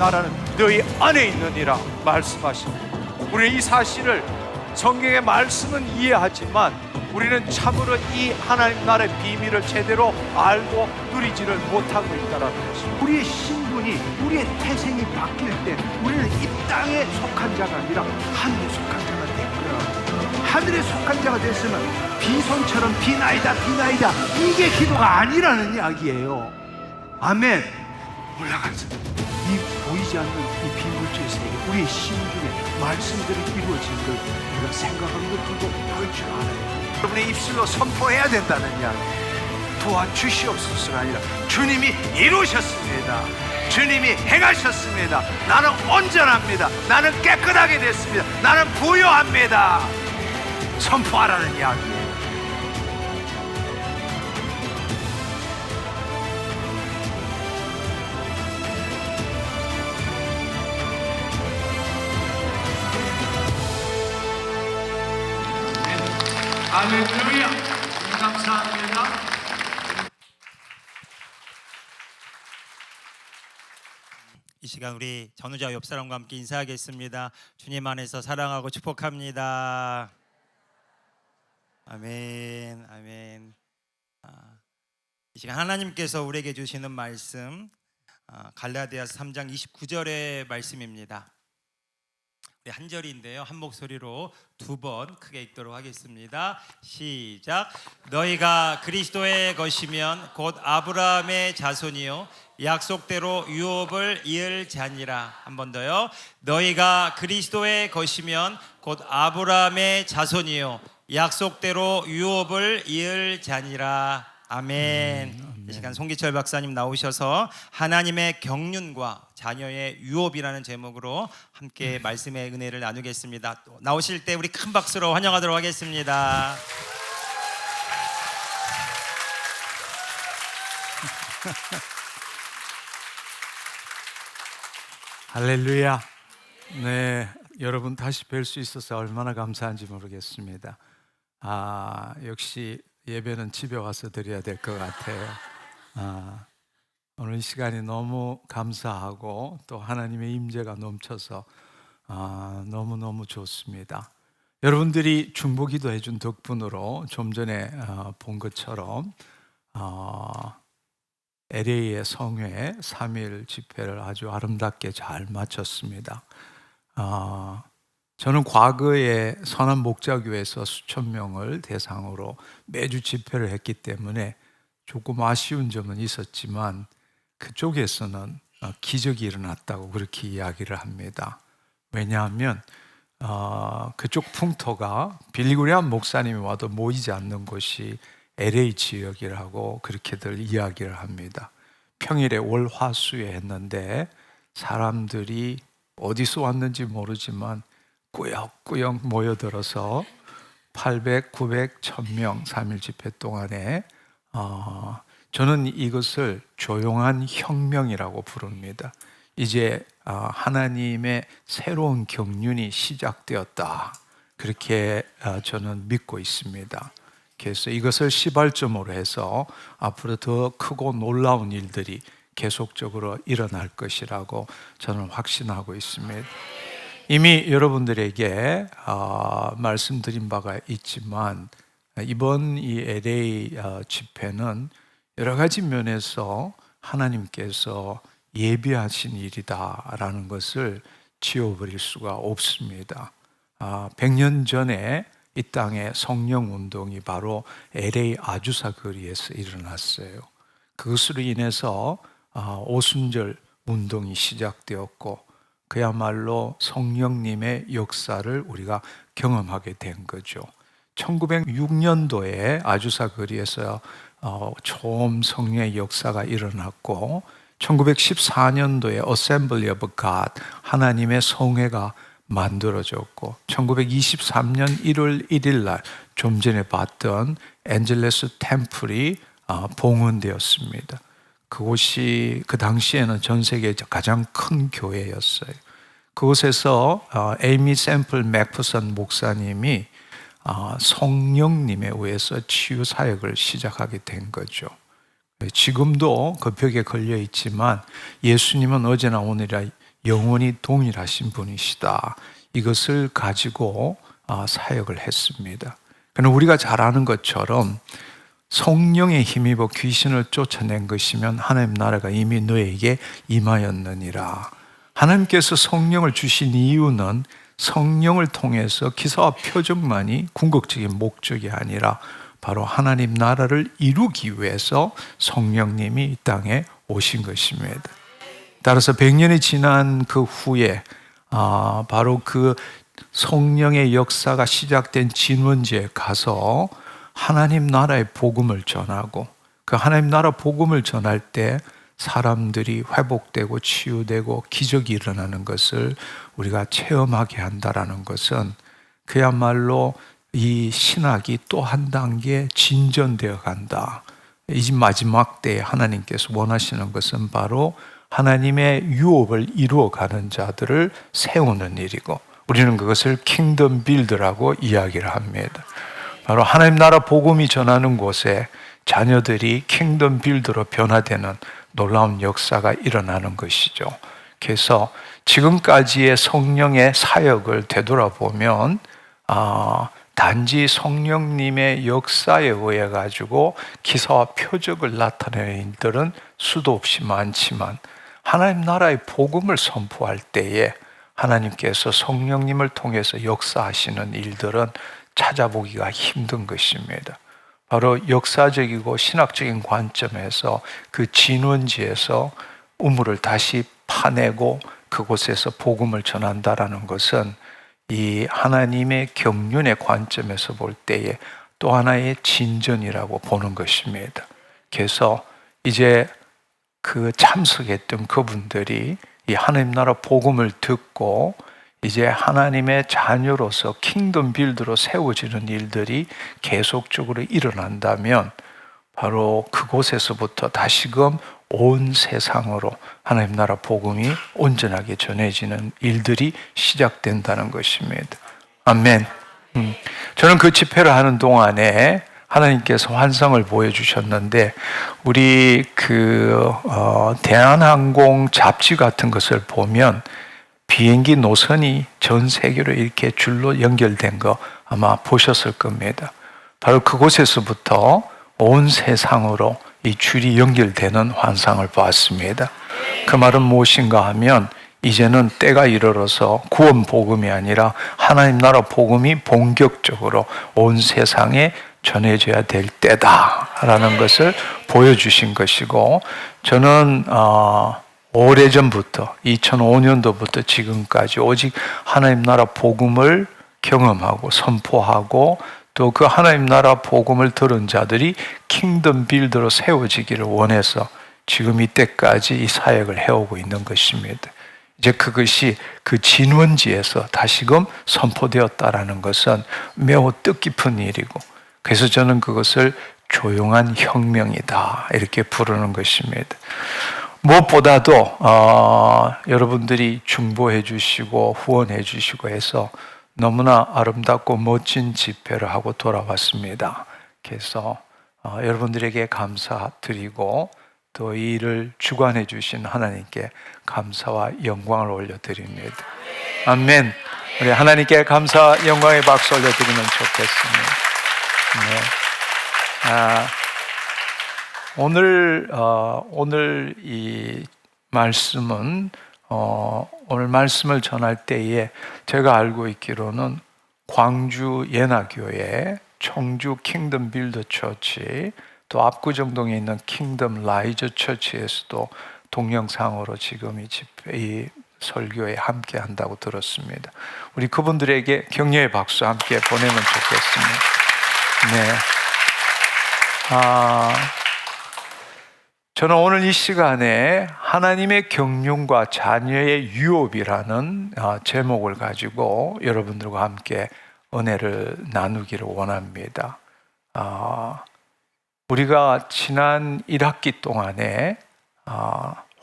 나라는 너희 안에 있느니라 말씀하십니다. 우리는 이 사실을 성경의 말씀은 이해하지만 우리는 참으로 이 하나님 나라의 비밀을 제대로 알고 누리지를 못하고 있다는 것입니다. 우리의 신분이, 우리의 태생이 바뀔 때 우리는 이 땅에 속한 자가 아니라 하늘에 속한 자가 됐구나. 하늘에 속한 자가 됐으면 비손처럼 비나이다 비나이다 이게 기도가 아니라는 이야기예요. 아멘. 올라가서 이 보이지 않는 이 비물질 세계, 우리의 심중에 말씀들이 이루어진 걸 우리가 생각하는 것들도 그럴 줄 알아요. 여러분의 입술로 선포해야 된다는 이야기. 도와주시옵소서가 아니라 주님이 이루셨습니다. 주님이 행하셨습니다. 나는 온전합니다. 나는 깨끗하게 됐습니다. 나는 부유합니다. 선포하라는 이야기예요. 할렐루야. 감사합니다. 이 시간 우리 전우자 옆 사람과 함께 인사하겠습니다. 주님 안에서 사랑하고 축복합니다. 아멘, 아멘. 이 시간 하나님께서 우리에게 주시는 말씀 갈라디아서 3장 29절의 말씀입니다. 우리 한 절인데요, 한 목소리로 두 번 크게 읽도록 하겠습니다. 시작. 너희가 그리스도의 것이면 곧 아브라함의 자손이요 약속대로 유업을 이을 자니라. 한 번 더요. 너희가 그리스도의 것이면 곧 아브라함의 자손이요 약속대로 유업을 이을 자니라. 아멘. 이 시간 송기철 박사님 나오셔서 하나님의 경륜과 자녀의 유업이라는 제목으로 함께 말씀의 은혜를 나누겠습니다. 또 나오실 때 우리 큰 박수로 환영하도록 하겠습니다. 할렐루야. 네, 여러분 다시 뵐 수 있어서 얼마나 감사한지 모르겠습니다. 역시 예배는 집에 와서 드려야 될 것 같아요. 오늘 이 시간이 너무 감사하고 또 하나님의 임재가 넘쳐서 너무너무 좋습니다. 여러분들이 중보기도 해준 덕분으로 좀 전에 본 것처럼 LA의 성회 3일 집회를 아주 아름답게 잘 마쳤습니다. 저는 과거에 선한 목자교회에서 수천 명을 대상으로 매주 집회를 했기 때문에 조금 아쉬운 점은 있었지만 그쪽에서는 기적이 일어났다고 그렇게 이야기를 합니다. 왜냐하면 그쪽 풍토가 빌리그레암 목사님이 와도 모이지 않는 곳이 LA 지역이라고 그렇게들 이야기를 합니다. 평일에 월, 화, 수에 했는데 사람들이 어디서 왔는지 모르지만 꾸역꾸역 모여들어서 800, 900, 1000명 3일 집회 동안에 저는 이것을 조용한 혁명이라고 부릅니다. 이제 하나님의 새로운 경륜이 시작되었다, 그렇게 저는 믿고 있습니다. 그래서 이것을 시발점으로 해서 앞으로 더 크고 놀라운 일들이 계속적으로 일어날 것이라고 저는 확신하고 있습니다. 이미 여러분들에게 말씀드린 바가 있지만 이번 이 LA 집회는 여러 가지 면에서 하나님께서 예비하신 일이다라는 것을 지워버릴 수가 없습니다. 100년 전에 이 땅에 성령 운동이 바로 LA 아주사 거리에서 일어났어요. 그것으로 인해서 오순절 운동이 시작되었고 그야말로 성령님의 역사를 우리가 경험하게 된 거죠. 1906년도에 아주사 거리에서 처음 성령의 역사가 일어났고 1914년도에 Assembly of God, 하나님의 성회가 만들어졌고 1923년 1월 1일 날 좀 전에 봤던 엔젤레스 템플이 봉헌되었습니다. 그곳이 그 당시에는 전 세계 가장 큰 교회였어요. 그곳에서 에이미 샘플 맥프선 목사님이 성령님에 의해서 치유 사역을 시작하게 된 거죠. 지금도 그 벽에 걸려 있지만 예수님은 어제나 오늘이라 영원히 동일하신 분이시다. 이것을 가지고 사역을 했습니다. 그러나 우리가 잘 아는 것처럼 성령에 힘입어 귀신을 쫓아낸 것이면 하나님 나라가 이미 너에게 임하였느니라. 하나님께서 성령을 주신 이유는 성령을 통해서 기사와 표적만이 궁극적인 목적이 아니라 바로 하나님 나라를 이루기 위해서 성령님이 이 땅에 오신 것입니다. 따라서 100년이 지난 그 후에 바로 그 성령의 역사가 시작된 진원지에 가서 하나님 나라의 복음을 전하고 그 하나님 나라 복음을 전할 때 사람들이 회복되고 치유되고 기적이 일어나는 것을 우리가 체험하게 한다라는 것은 그야말로 이 신학이 또 한 단계 진전되어 간다. 이 마지막 때에 하나님께서 원하시는 것은 바로 하나님의 유업을 이루어가는 자들을 세우는 일이고 우리는 그것을 킹덤 빌드라고 이야기를 합니다. 바로 하나님 나라 복음이 전하는 곳에 자녀들이 킹덤 빌드로 변화되는 놀라운 역사가 일어나는 것이죠. 그래서 지금까지의 성령의 사역을 되돌아보면 단지 성령님의 역사에 의해 가지고 기사와 표적을 나타내는 일들은 수도 없이 많지만 하나님 나라의 복음을 선포할 때에 하나님께서 성령님을 통해서 역사하시는 일들은 찾아보기가 힘든 것입니다. 바로 역사적이고 신학적인 관점에서 그 진원지에서 우물을 다시 파내고 그곳에서 복음을 전한다라는 것은 이 하나님의 경륜의 관점에서 볼 때에 또 하나의 진전이라고 보는 것입니다. 그래서 이제 그 참석했던 그분들이 이 하나님 나라 복음을 듣고 이제 하나님의 자녀로서 킹덤 빌드로 세워지는 일들이 계속적으로 일어난다면 바로 그곳에서부터 다시금 온 세상으로 하나님 나라 복음이 온전하게 전해지는 일들이 시작된다는 것입니다. 아멘. 저는 그 집회를 하는 동안에 하나님께서 환상을 보여주셨는데 우리 대한항공 잡지 같은 것을 보면 비행기 노선이 전 세계로 이렇게 줄로 연결된 거 아마 보셨을 겁니다. 바로 그곳에서부터 온 세상으로 이 줄이 연결되는 환상을 보았습니다. 그 말은 무엇인가 하면 이제는 때가 이르러서 구원 복음이 아니라 하나님 나라 복음이 본격적으로 온 세상에 전해져야 될 때다라는 것을 보여주신 것이고 저는 오래전부터 2005년도부터 지금까지 오직 하나님 나라 복음을 경험하고 선포하고 또 그 하나님 나라 복음을 들은 자들이 킹덤 빌드로 세워지기를 원해서 지금 이때까지 이 사역을 해오고 있는 것입니다. 이제 그것이 그 진원지에서 다시금 선포되었다라는 것은 매우 뜻깊은 일이고 그래서 저는 그것을 조용한 혁명이다 이렇게 부르는 것입니다. 무엇보다도 여러분들이 중보해 주시고 후원해 주시고 해서 너무나 아름답고 멋진 집회를 하고 돌아왔습니다. 그래서 여러분들에게 감사드리고 또 이 일을 주관해 주신 하나님께 감사와 영광을 올려드립니다. 아멘. 우리 하나님께 감사 영광의 박수 올려드리면 좋겠습니다. 네. 오늘 이 말씀은 오늘 말씀을 전할 때에 제가 알고 있기로는 광주 예나교회, 청주 킹덤 빌더 처치, 또 압구정동에 있는 킹덤 라이저 처치에서도 동영상으로 지금 이 설교에 함께 한다고 들었습니다. 우리 그분들에게 격려의 박수 함께 보내면 좋겠습니다. 네. 저는 오늘 이 시간에 하나님의 경륜과 자녀의 유업이라는 제목을 가지고 여러분들과 함께 은혜를 나누기를 원합니다. 우리가 지난 1학기 동안에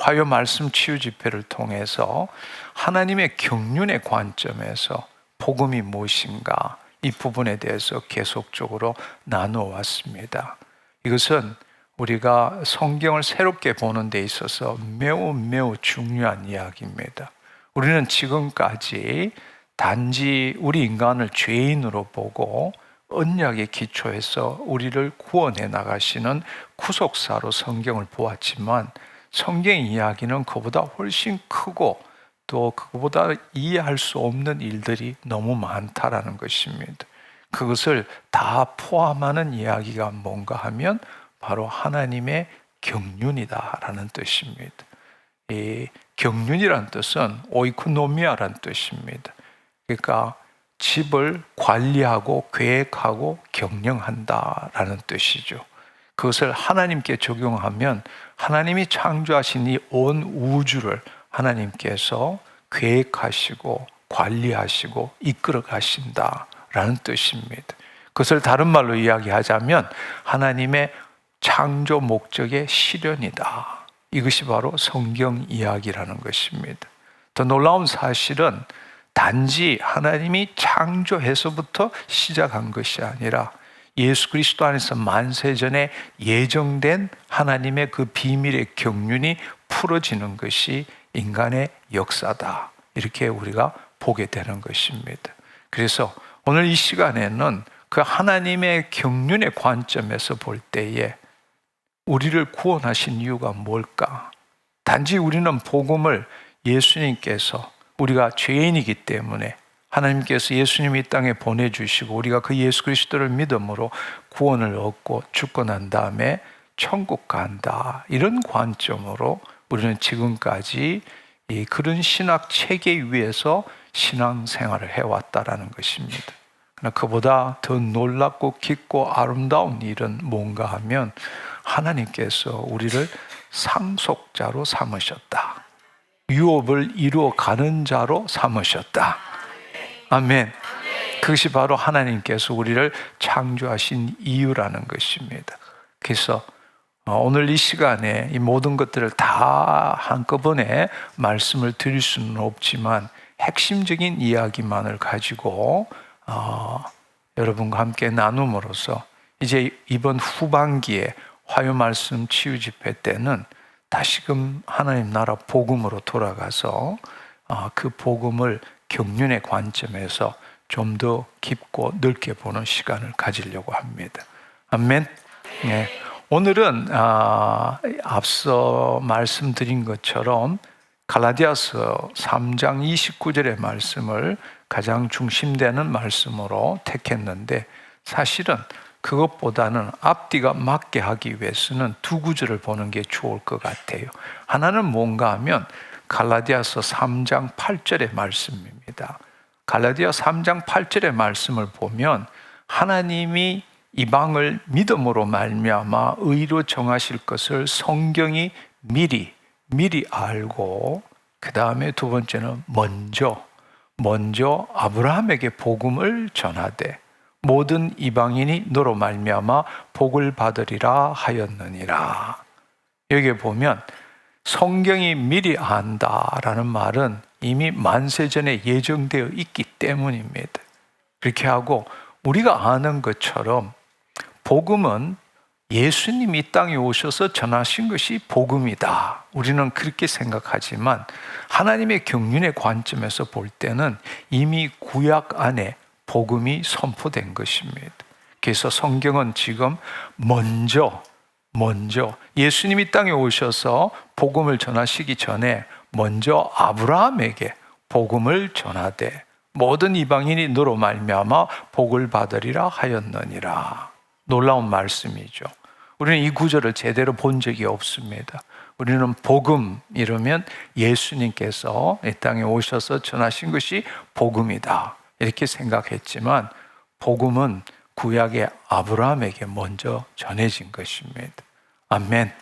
화요 말씀 치유 집회를 통해서 하나님의 경륜의 관점에서 복음이 무엇인가 이 부분에 대해서 계속적으로 나누어 왔습니다. 이것은 우리가 성경을 새롭게 보는 데 있어서 매우 중요한 이야기입니다. 우리는 지금까지 단지 우리 인간을 죄인으로 보고 언약의 기초에서 우리를 구원해 나가시는 구속사로 성경을 보았지만, 성경 이야기는 그보다 훨씬 크고 또 그보다 이해할 수 없는 일들이 너무 많다라는 것입니다. 그것을 다 포함하는 이야기가 뭔가 하면 바로 하나님의 경륜이다라는 뜻입니다. 이 경륜이란 뜻은 오이코노미아란 뜻입니다. 그러니까 집을 관리하고 계획하고 경영한다라는 뜻이죠. 그것을 하나님께 적용하면 하나님이 창조하신 이 온 우주를 하나님께서 계획하시고 관리하시고 이끌어 가신다라는 뜻입니다. 그것을 다른 말로 이야기하자면 하나님의 창조 목적의 실현이다. 이것이 바로 성경 이야기라는 것입니다. 더 놀라운 사실은 단지 하나님이 창조해서부터 시작한 것이 아니라 예수 그리스도 안에서 만세전에 예정된 하나님의 그 비밀의 경륜이 풀어지는 것이 인간의 역사다. 이렇게 우리가 보게 되는 것입니다. 그래서 오늘 이 시간에는 그 하나님의 경륜의 관점에서 볼 때에 우리를 구원하신 이유가 뭘까? 단지 우리는 복음을 예수님께서 우리가 죄인이기 때문에 하나님께서 예수님을 이 땅에 보내주시고 우리가 그 예수 그리스도를 믿음으로 구원을 얻고 죽고 난 다음에 천국 간다, 이런 관점으로 우리는 지금까지 그런 신학 체계 위에서 신앙생활을 해왔다라는 것입니다. 그러나 그보다 더 놀랍고 깊고 아름다운 일은 뭔가 하면 하나님께서 우리를 상속자로 삼으셨다. 유업을 이루어가는 자로 삼으셨다. 아멘. 그것이 바로 하나님께서 우리를 창조하신 이유라는 것입니다. 그래서 오늘 이 시간에 이 모든 것들을 다 한꺼번에 말씀을 드릴 수는 없지만 핵심적인 이야기만을 가지고 여러분과 함께 나눔으로써 이제 이번 후반기에 화요 말씀 치유 집회 때는 다시금 하나님 나라 복음으로 돌아가서 그 복음을 경륜의 관점에서 좀 더 깊고 넓게 보는 시간을 가지려고 합니다. 아멘. 네. 오늘은 앞서 말씀드린 것처럼 갈라디아서 3장 29절의 말씀을 가장 중심되는 말씀으로 택했는데, 사실은 그것보다는 앞뒤가 맞게 하기 위해서는 두 구절을 보는 게 좋을 것 같아요. 하나는 뭔가 하면 갈라디아서 3장 8절의 말씀입니다. 갈라디아 3장 8절의 말씀을 보면 하나님이 이방을 믿음으로 말미암아 의로 정하실 것을 성경이 미리 알고, 그 다음에 두 번째는 먼저 아브라함에게 복음을 전하되 모든 이방인이 너로 말미암아 복을 받으리라 하였느니라. 여기에 보면 성경이 미리 안다라는 말은 이미 만세전에 예정되어 있기 때문입니다. 그렇게 하고 우리가 아는 것처럼 복음은 예수님이 이 땅에 오셔서 전하신 것이 복음이다. 우리는 그렇게 생각하지만 하나님의 경륜의 관점에서 볼 때는 이미 구약 안에 복음이 선포된 것입니다. 그래서 성경은 지금 먼저 예수님이 이 땅에 오셔서 복음을 전하시기 전에 먼저 아브라함에게 복음을 전하되 모든 이방인이 너로 말미암아 복을 받으리라 하였느니라. 놀라운 말씀이죠. 우리는 이 구절을 제대로 본 적이 없습니다. 우리는 복음 이러면 예수님께서 이 땅에 오셔서 전하신 것이 복음이다, 이렇게 생각했지만 복음은 구약의 아브라함에게 먼저 전해진 것입니다. 아멘.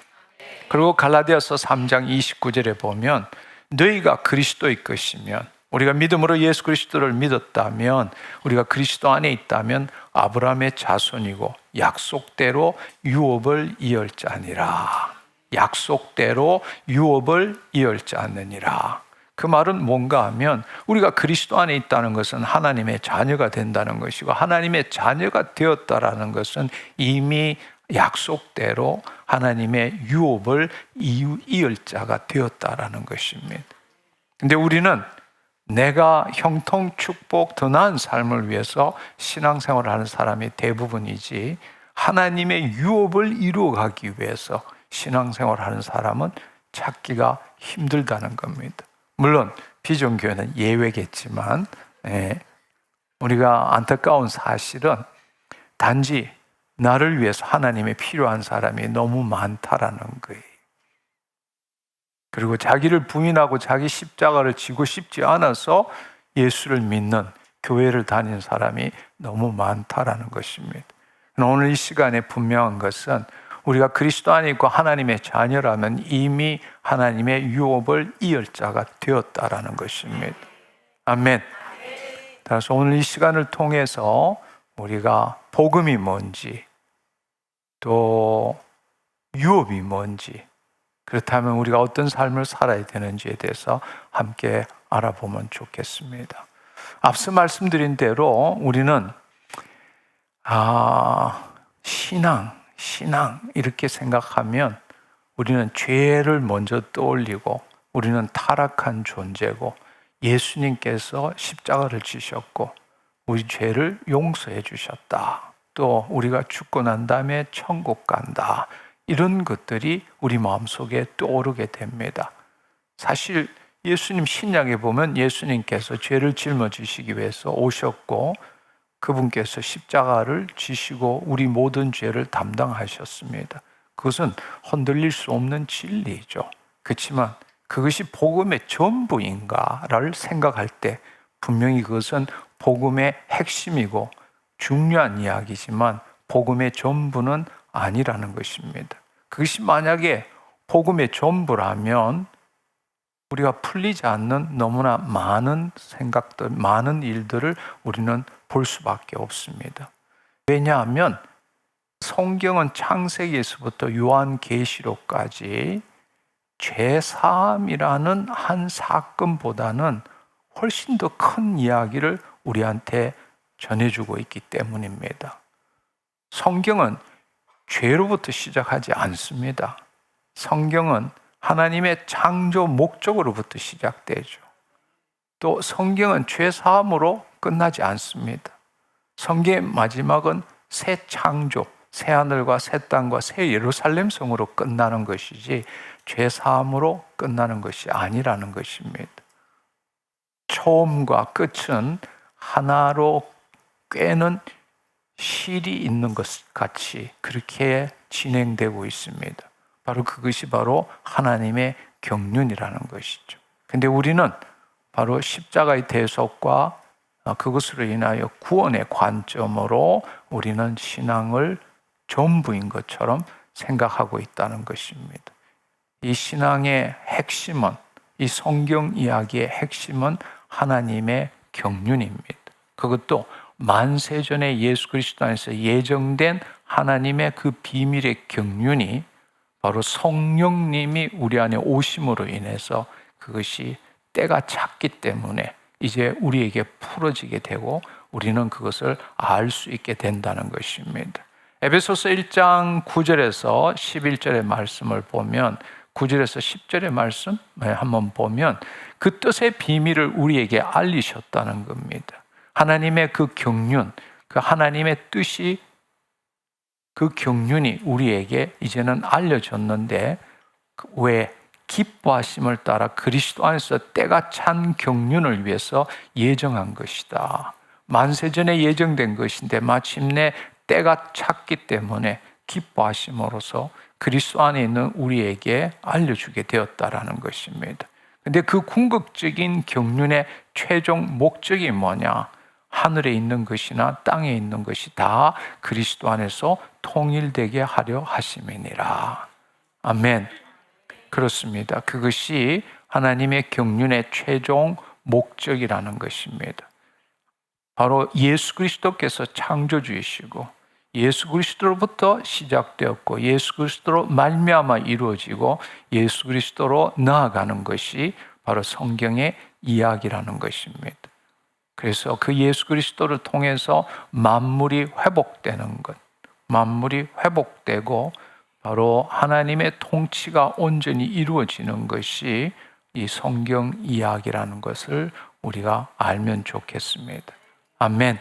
그리고 갈라디아서 3장 29절에 보면 너희가 그리스도의 것이면, 우리가 믿음으로 예수 그리스도를 믿었다면, 우리가 그리스도 안에 있다면 아브라함의 자손이고 약속대로 유업을 이을 자니라. 약속대로 유업을 이을 자느니라. 그 말은 뭔가 하면 우리가 그리스도 안에 있다는 것은 하나님의 자녀가 된다는 것이고, 하나님의 자녀가 되었다라는 것은 이미 약속대로 하나님의 유업을 이을 자가 되었다라는 것입니다. 근데 우리는 내가 형통, 축복, 더 나은 삶을 위해서 신앙생활을 하는 사람이 대부분이지 하나님의 유업을 이루어가기 위해서 신앙생활을 하는 사람은 찾기가 힘들다는 겁니다. 물론 비전교회는 예외겠지만 우리가 안타까운 사실은 단지 나를 위해서 하나님의 필요한 사람이 너무 많다라는 거예요. 그리고 자기를 부인하고 자기 십자가를 지고 싶지 않아서 예수를 믿는 교회를 다니는 사람이 너무 많다라는 것입니다. 오늘 이 시간에 분명한 것은 우리가 그리스도 안에 있고 하나님의 자녀라면 이미 하나님의 유업을 이을 자가 되었다라는 것입니다. 아멘. 따라서 오늘 이 시간을 통해서 우리가 복음이 뭔지 또 유업이 뭔지 그렇다면 우리가 어떤 삶을 살아야 되는지에 대해서 함께 알아보면 좋겠습니다. 앞서 말씀드린 대로 우리는 신앙 이렇게 생각하면 우리는 죄를 먼저 떠올리고 우리는 타락한 존재고 예수님께서 십자가를 지셨고 우리 죄를 용서해 주셨다. 또 우리가 죽고 난 다음에 천국 간다. 이런 것들이 우리 마음속에 떠오르게 됩니다. 사실 예수님 신약에 보면 예수님께서 죄를 짊어지시기 위해서 오셨고 그분께서 십자가를 지시고 우리 모든 죄를 담당하셨습니다. 그것은 흔들릴 수 없는 진리죠. 그렇지만 그것이 복음의 전부인가를 생각할 때 분명히 그것은 복음의 핵심이고 중요한 이야기지만 복음의 전부는 아니라는 것입니다. 그것이 만약에 복음의 전부라면 우리가 풀리지 않는 너무나 많은 생각들, 많은 일들을 우리는 볼 수밖에 없습니다. 왜냐하면 성경은 창세기에서부터 요한계시록까지 죄사함이라는 한 사건보다는 훨씬 더 큰 이야기를 우리한테 전해주고 있기 때문입니다. 성경은 죄로부터 시작하지 않습니다. 성경은 하나님의 창조 목적으로부터 시작되죠. 또 성경은 죄 사함으로 끝나지 않습니다. 성경의 마지막은 새 창조, 새 하늘과 새 땅과 새 예루살렘 성으로 끝나는 것이지 죄 사함으로 끝나는 것이 아니라는 것입니다. 처음과 끝은 하나로 꿰는 실이 있는 것 같이 그렇게 진행되고 있습니다. 바로 그것이 바로 하나님의 경륜이라는 것이죠. 근데 우리는 바로 십자가의 대속과 그것으로 인하여 구원의 관점으로 우리는 신앙을 전부인 것처럼 생각하고 있다는 것입니다. 이 신앙의 핵심은, 이 성경 이야기의 핵심은 하나님의 경륜입니다. 그것도 만세전에 예수 그리스도 안에서 예정된 하나님의 그 비밀의 경륜이 바로 성령님이 우리 안에 오심으로 인해서 그것이 때가 찼기 때문에 이제 우리에게 풀어지게 되고 우리는 그것을 알 수 있게 된다는 것입니다. 에베소서 1장 9절에서 11절의 말씀을 보면 9절에서 10절의 말씀 한번 보면 그 뜻의 비밀을 우리에게 알리셨다는 겁니다. 하나님의 그 경륜, 그 하나님의 뜻이 그 경륜이 우리에게 이제는 알려졌는데 왜 기뻐하심을 따라 그리스도 안에서 때가 찬 경륜을 위해서 예정한 것이다. 만세전에 예정된 것인데 마침내 때가 찼기 때문에 기뻐하심으로써 그리스도 안에 있는 우리에게 알려주게 되었다라는 것입니다. 근데 그 궁극적인 경륜의 최종 목적이 뭐냐? 하늘에 있는 것이나 땅에 있는 것이 다 그리스도 안에서 통일되게 하려 하심이니라. 아멘. 그렇습니다. 그것이 하나님의 경륜의 최종 목적이라는 것입니다. 바로 예수 그리스도께서 창조주이시고 예수 그리스도로부터 시작되었고 예수 그리스도로 말미암아 이루어지고 예수 그리스도로 나아가는 것이 바로 성경의 이야기라는 것입니다. 그래서 그 예수 그리스도를 통해서 만물이 회복되는 것, 만물이 회복되고 바로 하나님의 통치가 온전히 이루어지는 것이 이 성경 이야기라는 것을 우리가 알면 좋겠습니다. 아멘.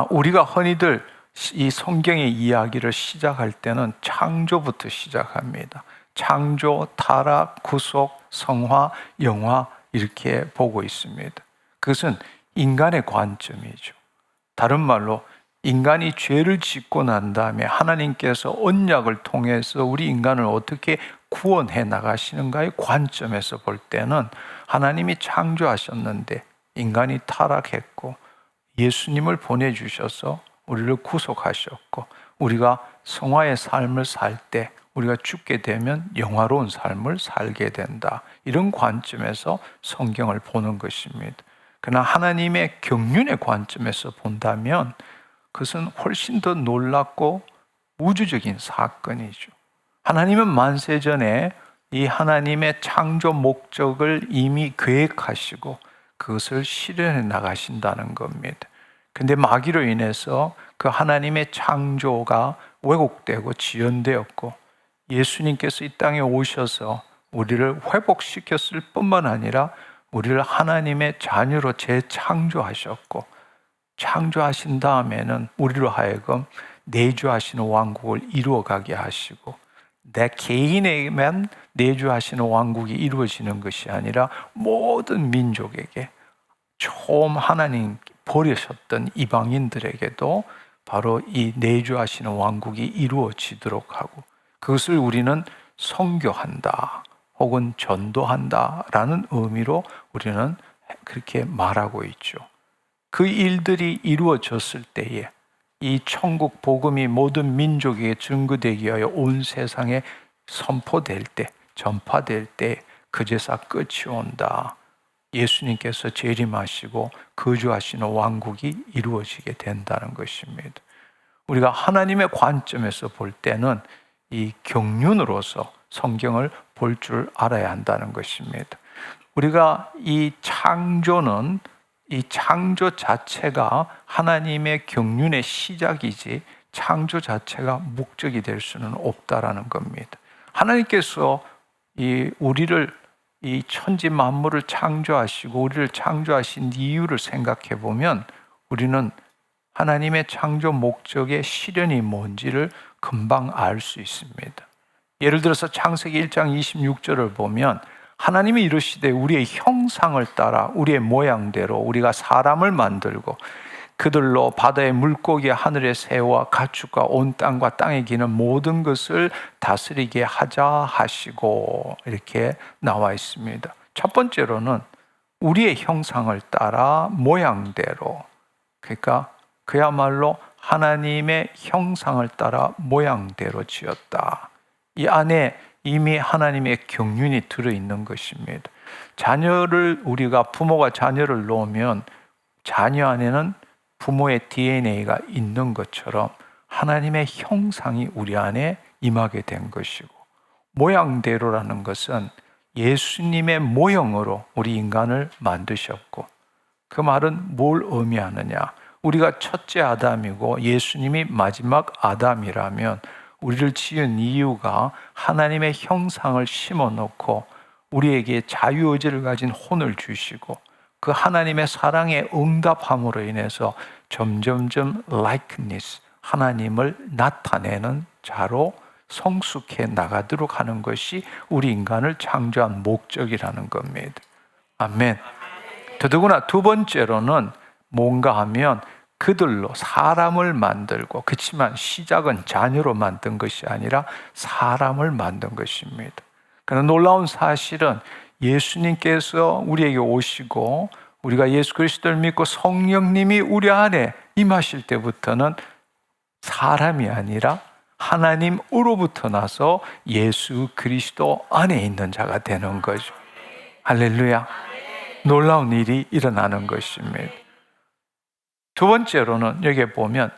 우리가 흔히들 이 성경의 이야기를 시작할 때는 창조부터 시작합니다. 창조, 타락, 구속, 성화, 영화 이렇게 보고 있습니다. 그것은 인간의 관점이죠. 다른 말로 인간이 죄를 짓고 난 다음에 하나님께서 언약을 통해서 우리 인간을 어떻게 구원해 나가시는가의 관점에서 볼 때는 하나님이 창조하셨는데 인간이 타락했고 예수님을 보내주셔서 우리를 구속하셨고 우리가 성화의 삶을 살 때 우리가 죽게 되면 영화로운 삶을 살게 된다. 이런 관점에서 성경을 보는 것입니다. 그러나 하나님의 경륜의 관점에서 본다면 그것은 훨씬 더 놀랍고 우주적인 사건이죠. 하나님은 만세 전에 이 하나님의 창조 목적을 이미 계획하시고 그것을 실현해 나가신다는 겁니다. 근데 마귀로 인해서 그 하나님의 창조가 왜곡되고 지연되었고 예수님께서 이 땅에 오셔서 우리를 회복시켰을 뿐만 아니라 우리를 하나님의 자녀로 재창조하셨고 창조하신 다음에는 우리로 하여금 내주하시는 왕국을 이루어가게 하시고 내 개인에게만 내주하시는 왕국이 이루어지는 것이 아니라 모든 민족에게 처음 하나님 버리셨던 이방인들에게도 바로 이 내주하시는 왕국이 이루어지도록 하고 그것을 우리는 선교한다 혹은 전도한다라는 의미로 우리는 그렇게 말하고 있죠. 그 일들이 이루어졌을 때에 이 천국 복음이 모든 민족에게 증거되기 위하여 온 세상에 선포될 때, 전파될 때 그제서 끝이 온다. 예수님께서 재림하시고 거주하시는 왕국이 이루어지게 된다는 것입니다. 우리가 하나님의 관점에서 볼 때는 이 경륜으로서 성경을 볼 줄 알아야 한다는 것입니다. 우리가 이 창조는 이 창조 자체가 하나님의 경륜의 시작이지 창조 자체가 목적이 될 수는 없다라는 겁니다. 하나님께서 우리를 이 천지 만물을 창조하시고 우리를 창조하신 이유를 생각해 보면 우리는 하나님의 창조 목적의 실현이 뭔지를 금방 알 수 있습니다. 예를 들어서 창세기 1장 26절을 보면 하나님이 이르시되 우리의 형상을 따라 우리의 모양대로 우리가 사람을 만들고 그들로 바다의 물고기 하늘의 새와 가축과 온 땅과 땅에 기는 모든 것을 다스리게 하자 하시고 이렇게 나와 있습니다. 첫 번째로는 우리의 형상을 따라 모양대로 그러니까 그야말로 하나님의 형상을 따라 모양대로 지었다. 이 안에 이미 하나님의 경륜이 들어있는 것입니다. 우리가 부모가 자녀를 놓으면 자녀 안에는 부모의 DNA가 있는 것처럼 하나님의 형상이 우리 안에 임하게 된 것이고 모양대로라는 것은 예수님의 모형으로 우리 인간을 만드셨고 그 말은 뭘 의미하느냐? 우리가 첫째 아담이고 예수님이 마지막 아담이라면 우리를 지은 이유가 하나님의 형상을 심어놓고 우리에게 자유의지를 가진 혼을 주시고 그 하나님의 사랑에 응답함으로 인해서 점점점 likeness, 하나님을 나타내는 자로 성숙해 나가도록 하는 것이 우리 인간을 창조한 목적이라는 겁니다. 아멘. 더더구나 두 번째로는 뭔가 하면 그들로 사람을 만들고 그렇지만 시작은 자녀로 만든 것이 아니라 사람을 만든 것입니다. 그러나 놀라운 사실은 예수님께서 우리에게 오시고 우리가 예수 그리스도를 믿고 성령님이 우리 안에 임하실 때부터는 사람이 아니라 하나님으로부터 나서 예수 그리스도 안에 있는 자가 되는 거죠. 할렐루야. 놀라운 일이 일어나는 것입니다. 두 번째로는 여기에 보면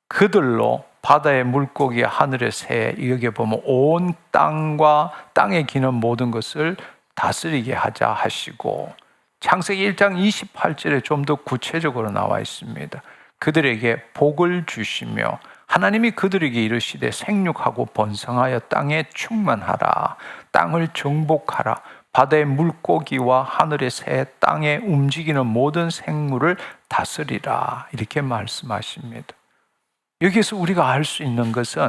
그들로 바다의 물고기, 하늘의 새, 여기에 보면 온 땅과 땅에 기는 모든 것을 다스리게 하자 하시고 창세기 1장 28절에 좀 더 구체적으로 나와 있습니다. 그들에게 복을 주시며 하나님이 그들에게 이르시되 생육하고 번성하여 땅에 충만하라 땅을 정복하라 바다의 물고기와 하늘의 새, 땅에 움직이는 모든 생물을 다스리라. 이렇게 말씀하십니다. 여기서 우리가 알 수 있는 것은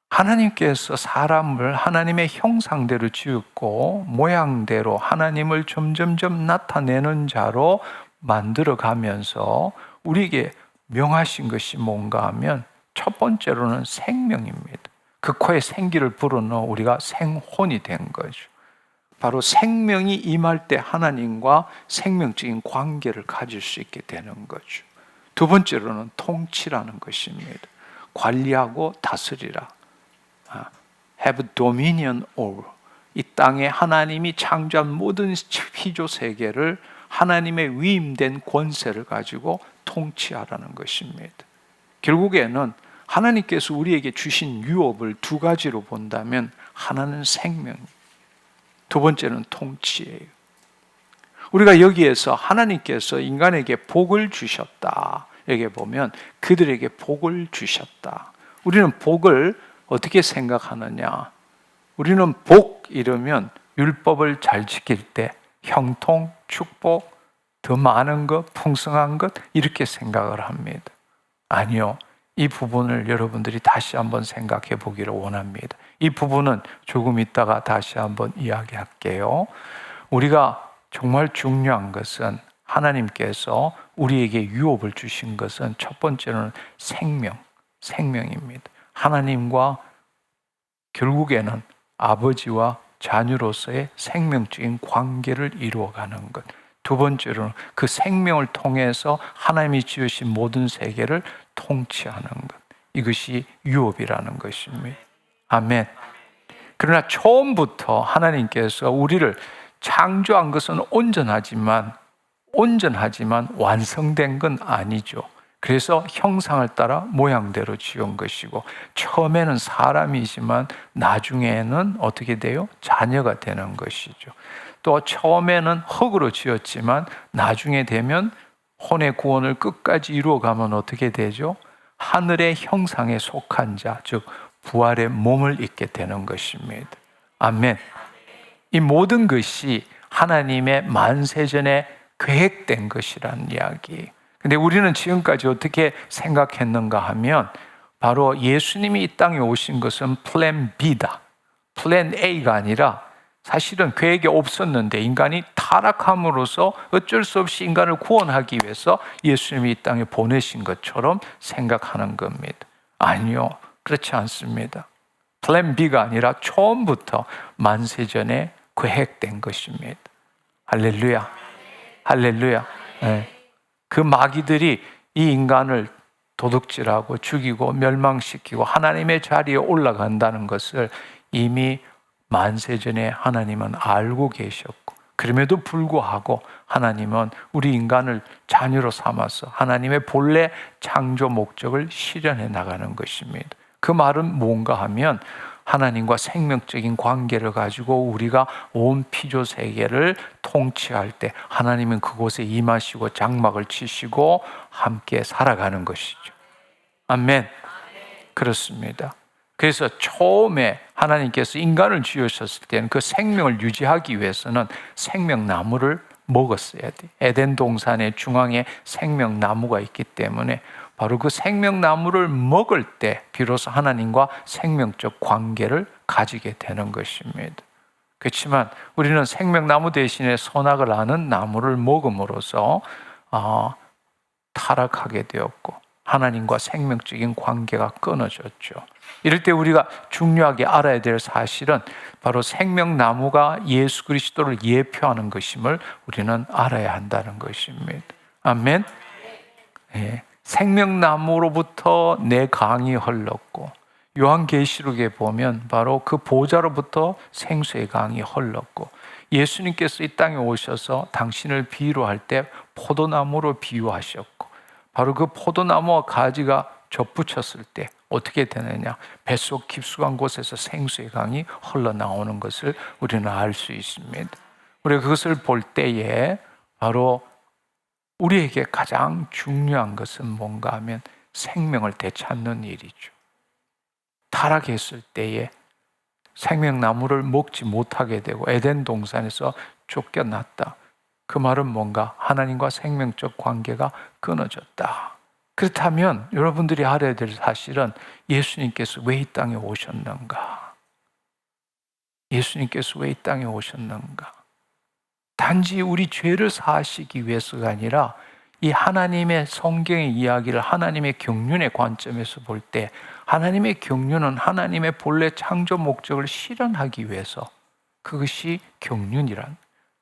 하나님께서 사람을 하나님의 형상대로 지었고 모양대로 하나님을 점점점 나타내는 자로 만들어 가면서 우리에게 명하신 것이 뭔가 하면 첫 번째로는 생명입니다. 그 코에 생기를 불어넣어 우리가 생혼이 된 거죠. 바로 생명이 임할 때 하나님과 생명적인 관계를 가질 수 있게 되는 거죠. 두 번째로는 통치라는 것입니다. 관리하고 다스리라. Have dominion over. 이 땅에 하나님이 창조한 모든 피조 세계를 하나님의 위임된 권세를 가지고 통치하라는 것입니다. 결국에는 하나님께서 우리에게 주신 유업을 두 가지로 본다면 하나는 생명, 두 번째는 통치예요. 우리가 여기에서 하나님께서 인간에게 복을 주셨다. 여기 보면 그들에게 복을 주셨다. 우리는 복을 어떻게 생각하느냐? 우리는 복 이러면 율법을 잘 지킬 때 형통, 축복, 더 많은 것, 풍성한 것 이렇게 생각을 합니다. 아니요. 이 부분을 여러분들이 다시 한번 생각해 보기를 원합니다. 이 부분은 조금 있다가 다시 한번 이야기할게요. 우리가 정말 중요한 것은 하나님께서 우리에게 유업을 주신 것은 첫 번째는 생명입니다. 하나님과 결국에는 아버지와 자녀로서의 생명적인 관계를 이루어가는 것. 두 번째로는 그 생명을 통해서 하나님이 지으신 모든 세계를 통치하는 것. 이것이 유업이라는 것입니다. 아멘. 그러나 처음부터 하나님께서 우리를 창조한 것은 온전하지만 완성된 건 아니죠. 그래서 형상을 따라 모양대로 지은 것이고 처음에는 사람이지만 나중에는 어떻게 돼요? 자녀가 되는 것이죠. 또 처음에는 흙으로 지었지만 나중에 되면 혼의 구원을 끝까지 이루어가면 어떻게 되죠? 하늘의 형상에 속한 자, 즉 부활의 몸을 입게 되는 것입니다. 아멘. 이 모든 것이 하나님의 만세전에 계획된 것이라는 이야기. 근데 우리는 지금까지 어떻게 생각했는가 하면 바로 예수님이 이 땅에 오신 것은 플랜 B다. 플랜 A가 아니라 사실은 계획이 없었는데 인간이 타락함으로써 어쩔 수 없이 인간을 구원하기 위해서 예수님이 이 땅에 보내신 것처럼 생각하는 겁니다. 아니요. 그렇지 않습니다. 플랜 B가 아니라 처음부터 만세전에 계획된 것입니다. 할렐루야. 할렐루야. 네. 그 마귀들이 이 인간을 도둑질하고 죽이고 멸망시키고 하나님의 자리에 올라간다는 것을 이미 만세전에 하나님은 알고 계셨고 그럼에도 불구하고 하나님은 우리 인간을 자녀로 삼아서 하나님의 본래 창조 목적을 실현해 나가는 것입니다. 그 말은 뭔가 하면 하나님과 생명적인 관계를 가지고 우리가 온 피조 세계를 통치할 때 하나님은 그곳에 임하시고 장막을 치시고 함께 살아가는 것이죠. 아멘. 그렇습니다. 그래서 처음에 하나님께서 인간을 지으셨을 때는 그 생명을 유지하기 위해서는 생명나무를 먹었어야 돼. 에덴 동산의 중앙에 생명나무가 있기 때문에 바로 그 생명나무를 먹을 때 비로소 하나님과 생명적 관계를 가지게 되는 것입니다. 그렇지만 우리는 생명나무 대신에 선악을 아는 나무를 먹음으로써 타락하게 되었고 하나님과 생명적인 관계가 끊어졌죠. 이럴 때 우리가 중요하게 알아야 될 사실은 바로 생명나무가 예수 그리스도를 예표하는 것임을 우리는 알아야 한다는 것입니다. 아멘. 네. 생명나무로부터 내 강이 흘렀고 요한계시록에 보면 바로 그 보좌로부터 생수의 강이 흘렀고 예수님께서 이 땅에 오셔서 당신을 비유할 때 포도나무로 비유하셨고 바로 그 포도나무와 가지가 접붙였을 때 어떻게 되느냐? 뱃속 깊숙한 곳에서 생수의 강이 흘러나오는 것을 우리는 알 수 있습니다. 우리가 그것을 볼 때에 바로 우리에게 가장 중요한 것은 뭔가 하면 생명을 되찾는 일이죠. 타락했을 때에 생명나무를 먹지 못하게 되고 에덴 동산에서 쫓겨났다. 그 말은 뭔가? 하나님과 생명적 관계가 끊어졌다. 그렇다면 여러분들이 알아야 될 사실은 예수님께서 왜 이 땅에 오셨는가? 예수님께서 왜 이 땅에 오셨는가? 단지 우리 죄를 사하시기 위해서가 아니라 이 하나님의 성경의 이야기를 하나님의 경륜의 관점에서 볼 때 하나님의 경륜은 하나님의 본래 창조 목적을 실현하기 위해서, 그것이 경륜이란.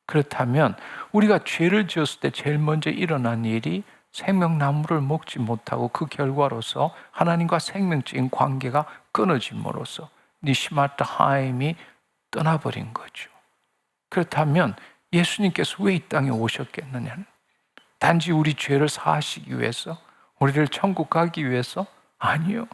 그렇다면 우리가 죄를 지었을 때 제일 먼저 일어난 일이 생명나무를 먹지 못하고 그 결과로서 하나님과 생명적인 관계가 끊어짐으로써 니시마타 하임이 떠나버린 거죠. 그렇다면 예수님께서 왜 이 땅에 오셨겠느냐는, 단지 우리 죄를 사하시기 위해서, 우리를 천국 가기 위해서? 아니요.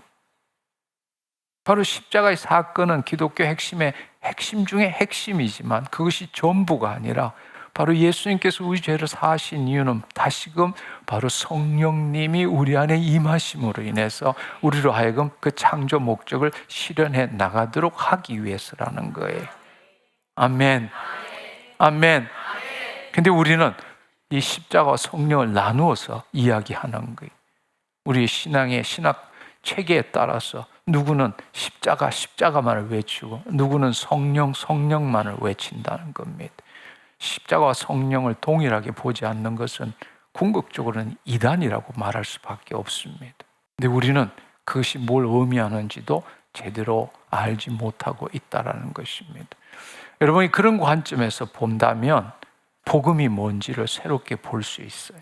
바로 십자가의 사건은 기독교 핵심의 핵심 중에 핵심이지만 그것이 전부가 아니라, 바로 예수님께서 우리 죄를 사하신 이유는 다시금 바로 성령님이 우리 안에 임하심으로 인해서 우리로 하여금 그 창조 목적을 실현해 나가도록 하기 위해서라는 거예요. 아멘. 아멘. 근데 우리는 이 십자가와 성령을 나누어서 이야기하는 거예요. 우리 신앙의 신학 체계에 따라서 누구는 십자가만을 외치고 누구는 성령만을 외친다는 겁니다. 십자가와 성령을 동일하게 보지 않는 것은 궁극적으로는 이단이라고 말할 수밖에 없습니다. 근데 우리는 그것이 뭘 의미하는지도 제대로 알지 못하고 있다는 것입니다. 여러분이 그런 관점에서 본다면 복음이 뭔지를 새롭게 볼 수 있어요.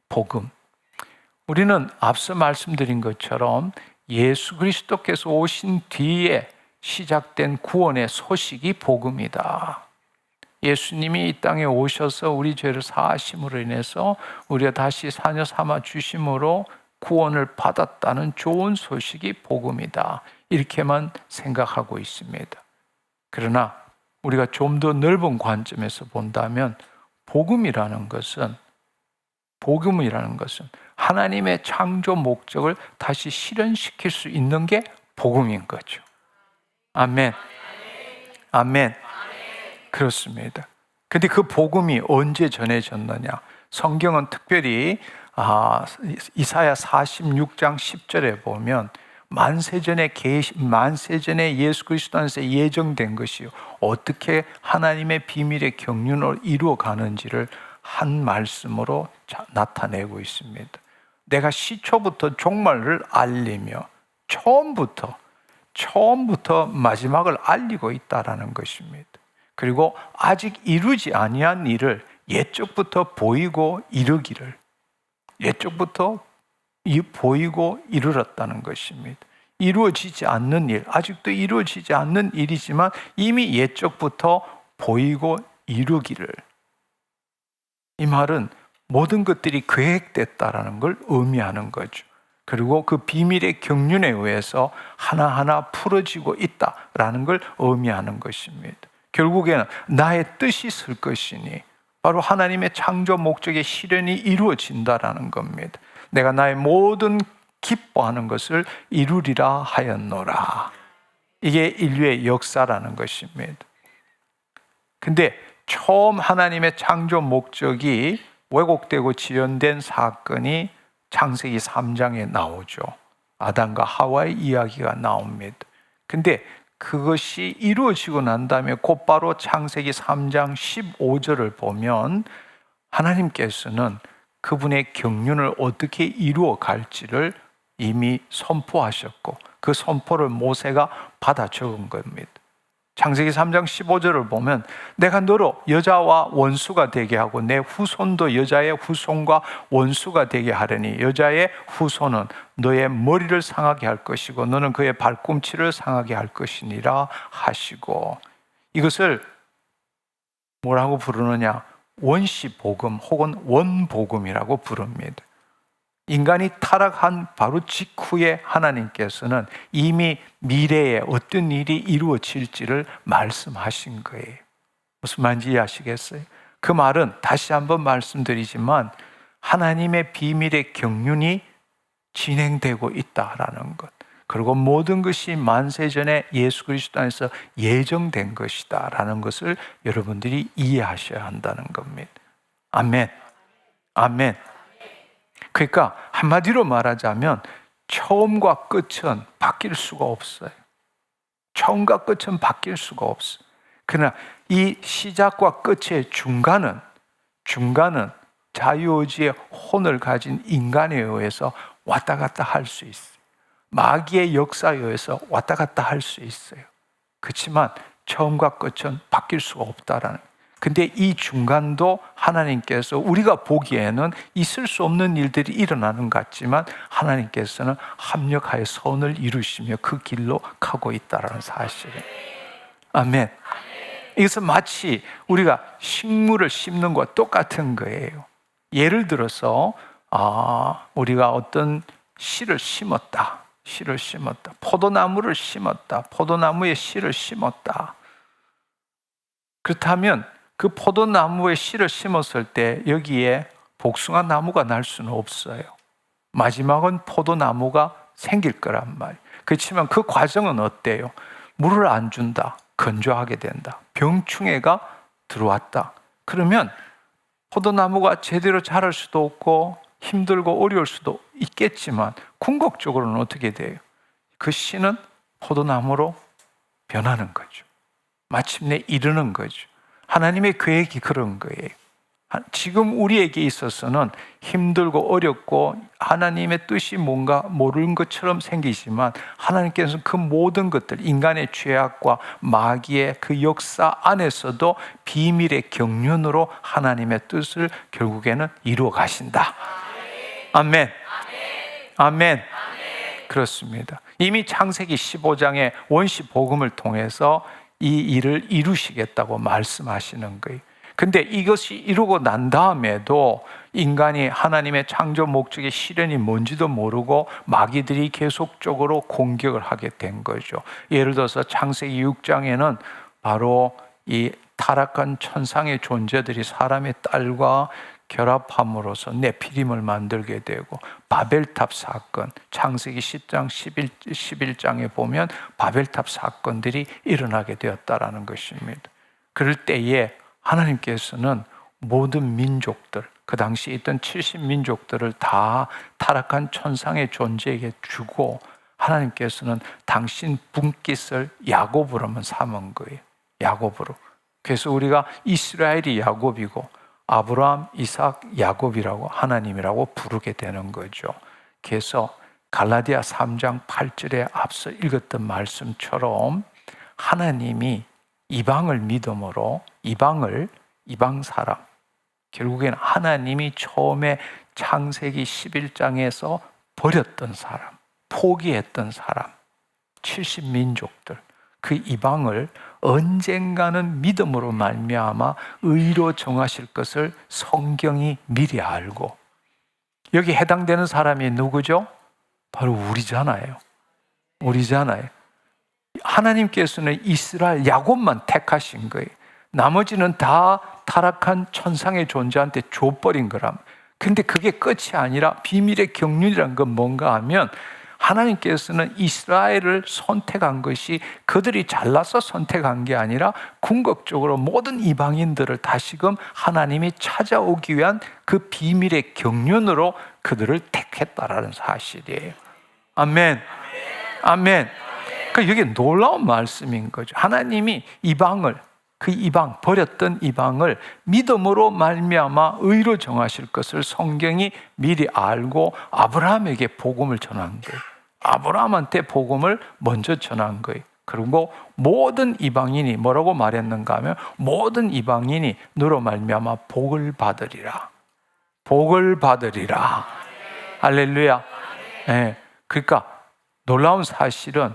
복음. 우리는 앞서 말씀드린 것처럼 예수 그리스도께서 오신 뒤에 시작된 구원의 소식이 복음이다. 예수님이 이 땅에 오셔서 우리 죄를 사하심으로 인해서 우리가 다시 자녀 삼아 주심으로 구원을 받았다는 좋은 소식이 복음이다. 이렇게만 생각하고 있습니다. 그러나 우리가 좀 더 넓은 관점에서 본다면 복음이라는 것은 하나님의 창조 목적을 다시 실현시킬 수 있는 게 복음인 거죠. 아멘. 아멘. 그렇습니다. 근데 그 복음이 언제 전해졌느냐? 성경은 특별히 이사야 46장 10절에 보면 만세전에 예수 그리스도 안에서 예정된 것이요 어떻게 하나님의 비밀의 경륜을 이루어 가는지를 한 말씀으로 나타내고 있습니다. 내가 시초부터 종말을 알리며 처음부터 마지막을 알리고 있다라는 것입니다. 그리고 아직 이루지 아니한 일을 옛적부터 보이고 이르기를, 옛적부터 보이고 이르렀다는 것입니다. 이루어지지 않는 일, 아직도 이루어지지 않는 일이지만 이미 옛적부터 보이고 이루기를. 이 말은 모든 것들이 계획됐다라는 걸 의미하는 거죠. 그리고 그 비밀의 경륜에 의해서 하나하나 풀어지고 있다라는 걸 의미하는 것입니다. 결국에는 나의 뜻이 있을 것이니 바로 하나님의 창조 목적의 실현이 이루어진다라는 겁니다. 내가 나의 모든 기뻐하는 것을 이루리라 하였노라. 이게 인류의 역사라는 것입니다. 근데 처음 하나님의 창조 목적이 왜곡되고 지연된 사건이 창세기 3장에 나오죠. 아담과 하와의 이야기가 나옵니다. 근데 그것이 이루어지고 난 다음에 곧바로 창세기 3장 15절을 보면 하나님께서는 그분의 경륜을 어떻게 이루어 갈지를 이미 선포하셨고 그 선포를 모세가 받아 적은 겁니다. 창세기 3장 15절을 보면 내가 너로 여자와 원수가 되게 하고 내 후손도 여자의 후손과 원수가 되게 하려니 여자의 후손은 너의 머리를 상하게 할 것이고 너는 그의 발꿈치를 상하게 할 것이니라 하시고, 이것을 뭐라고 부르느냐? 원시복음 혹은 원복음이라고 부릅니다. 인간이 타락한 바로 직후에 하나님께서는 이미 미래에 어떤 일이 이루어질지를 말씀하신 거예요. 무슨 말인지 이해하시겠어요? 그 말은 다시 한번 말씀드리지만 하나님의 비밀의 경륜이 진행되고 있다라는 것. 그리고 모든 것이 만세 전에 예수 그리스도 안에서 예정된 것이다 라는 것을 여러분들이 이해하셔야 한다는 겁니다. 아멘. 아멘. 그러니까 한마디로 말하자면 처음과 끝은 바뀔 수가 없어요. 처음과 끝은 바뀔 수가 없어요. 그러나 이 시작과 끝의 중간은 자유의지의 혼을 가진 인간에 의해서 왔다 갔다 할 수 있어요. 마귀의 역사에 의해서 왔다 갔다 할 수 있어요. 그렇지만 처음과 끝은 바뀔 수가 없다라는. 근데 이 중간도 하나님께서 우리가 보기에는 있을 수 없는 일들이 일어나는 것 같지만 하나님께서는 합력하여 선을 이루시며 그 길로 가고 있다라는 사실이에요. 아멘. 이것은 마치 우리가 식물을 심는 것과 똑같은 거예요. 예를 들어서 우리가 어떤 씨를 심었다. 포도나무를 심었다. 포도나무에 씨를 심었다. 그렇다면 그 포도나무에 씨를 심었을 때 여기에 복숭아 나무가 날 수는 없어요. 마지막은 포도나무가 생길 거란 말이에요. 그렇지만 그 과정은 어때요? 물을 안 준다. 건조하게 된다. 병충해가 들어왔다. 그러면 포도나무가 제대로 자랄 수도 없고 힘들고 어려울 수도 있겠지만 궁극적으로는 어떻게 돼요? 그 씨는 포도나무로 변하는 거죠. 마침내 이르는 거죠. 하나님의 계획이 그런 거예요. 지금 우리에게 있어서는 힘들고 어렵고 하나님의 뜻이 뭔가 모르는 것처럼 생기지만 하나님께서는 그 모든 것들, 인간의 죄악과 마귀의 그 역사 안에서도 비밀의 경륜으로 하나님의 뜻을 결국에는 이루어 가신다. 아멘. 아멘. 그렇습니다. 이미 창세기 15장의 원시 복음을 통해서 이 일을 이루시겠다고 말씀하시는 거예요. 근데 이것이 이루고 난 다음에도 인간이 하나님의 창조 목적의 실현이 뭔지도 모르고 마귀들이 계속적으로 공격을 하게 된 거죠. 예를 들어서 창세기 6장에는 바로 이 타락한 천상의 존재들이 사람의 딸과 결합함으로써 네피림을 만들게 되고 바벨탑 사건, 창세기 10장, 11장에 보면 바벨탑 사건들이 일어나게 되었다라는 것입니다. 그럴 때에 하나님께서는 모든 민족들, 그 당시에 있던 70민족들을 다 타락한 천상의 존재에게 주고 하나님께서는 당신 분깃을 야곱으로만 삼은 거예요. 야곱으로. 그래서 우리가 이스라엘이 야곱이고 아브라함, 이삭, 야곱이라고 하나님이라고 부르게 되는 거죠. 그래서 갈라디아 3장 8절에 앞서 읽었던 말씀처럼 하나님이 이방을 믿음으로 이방 사람, 결국에는 하나님이 처음에 창세기 11장에서 버렸던 사람, 포기했던 사람, 70민족들, 그 이방을 언젠가는 믿음으로 말미암아 의로 정하실 것을 성경이 미리 알고, 여기 해당되는 사람이 누구죠? 바로 우리잖아요. 하나님께서는 이스라엘 야곱만 택하신 거예요. 나머지는 다 타락한 천상의 존재한테 줘버린 거람. 근데 그게 끝이 아니라 비밀의 경륜이란 건 뭔가 하면 하나님께서는 이스라엘을 선택한 것이 그들이 잘나서 선택한 게 아니라 궁극적으로 모든 이방인들을 다시금 하나님이 찾아오기 위한 그 비밀의 경륜으로 그들을 택했다라는 사실이에요. 아멘. 아멘. 그러니까 이게 놀라운 말씀인 거죠. 하나님이 버렸던 이방을 믿음으로 말미암아 의로 정하실 것을 성경이 미리 알고 아브라함에게 복음을 전한 거예요. 아브라함한테 복음을 먼저 전한 거예요. 그리고 모든 이방인이 뭐라고 말했는가 하면 모든 이방인이 너로 말미암아 복을 받으리라. 할렐루야. 네. 그러니까 놀라운 사실은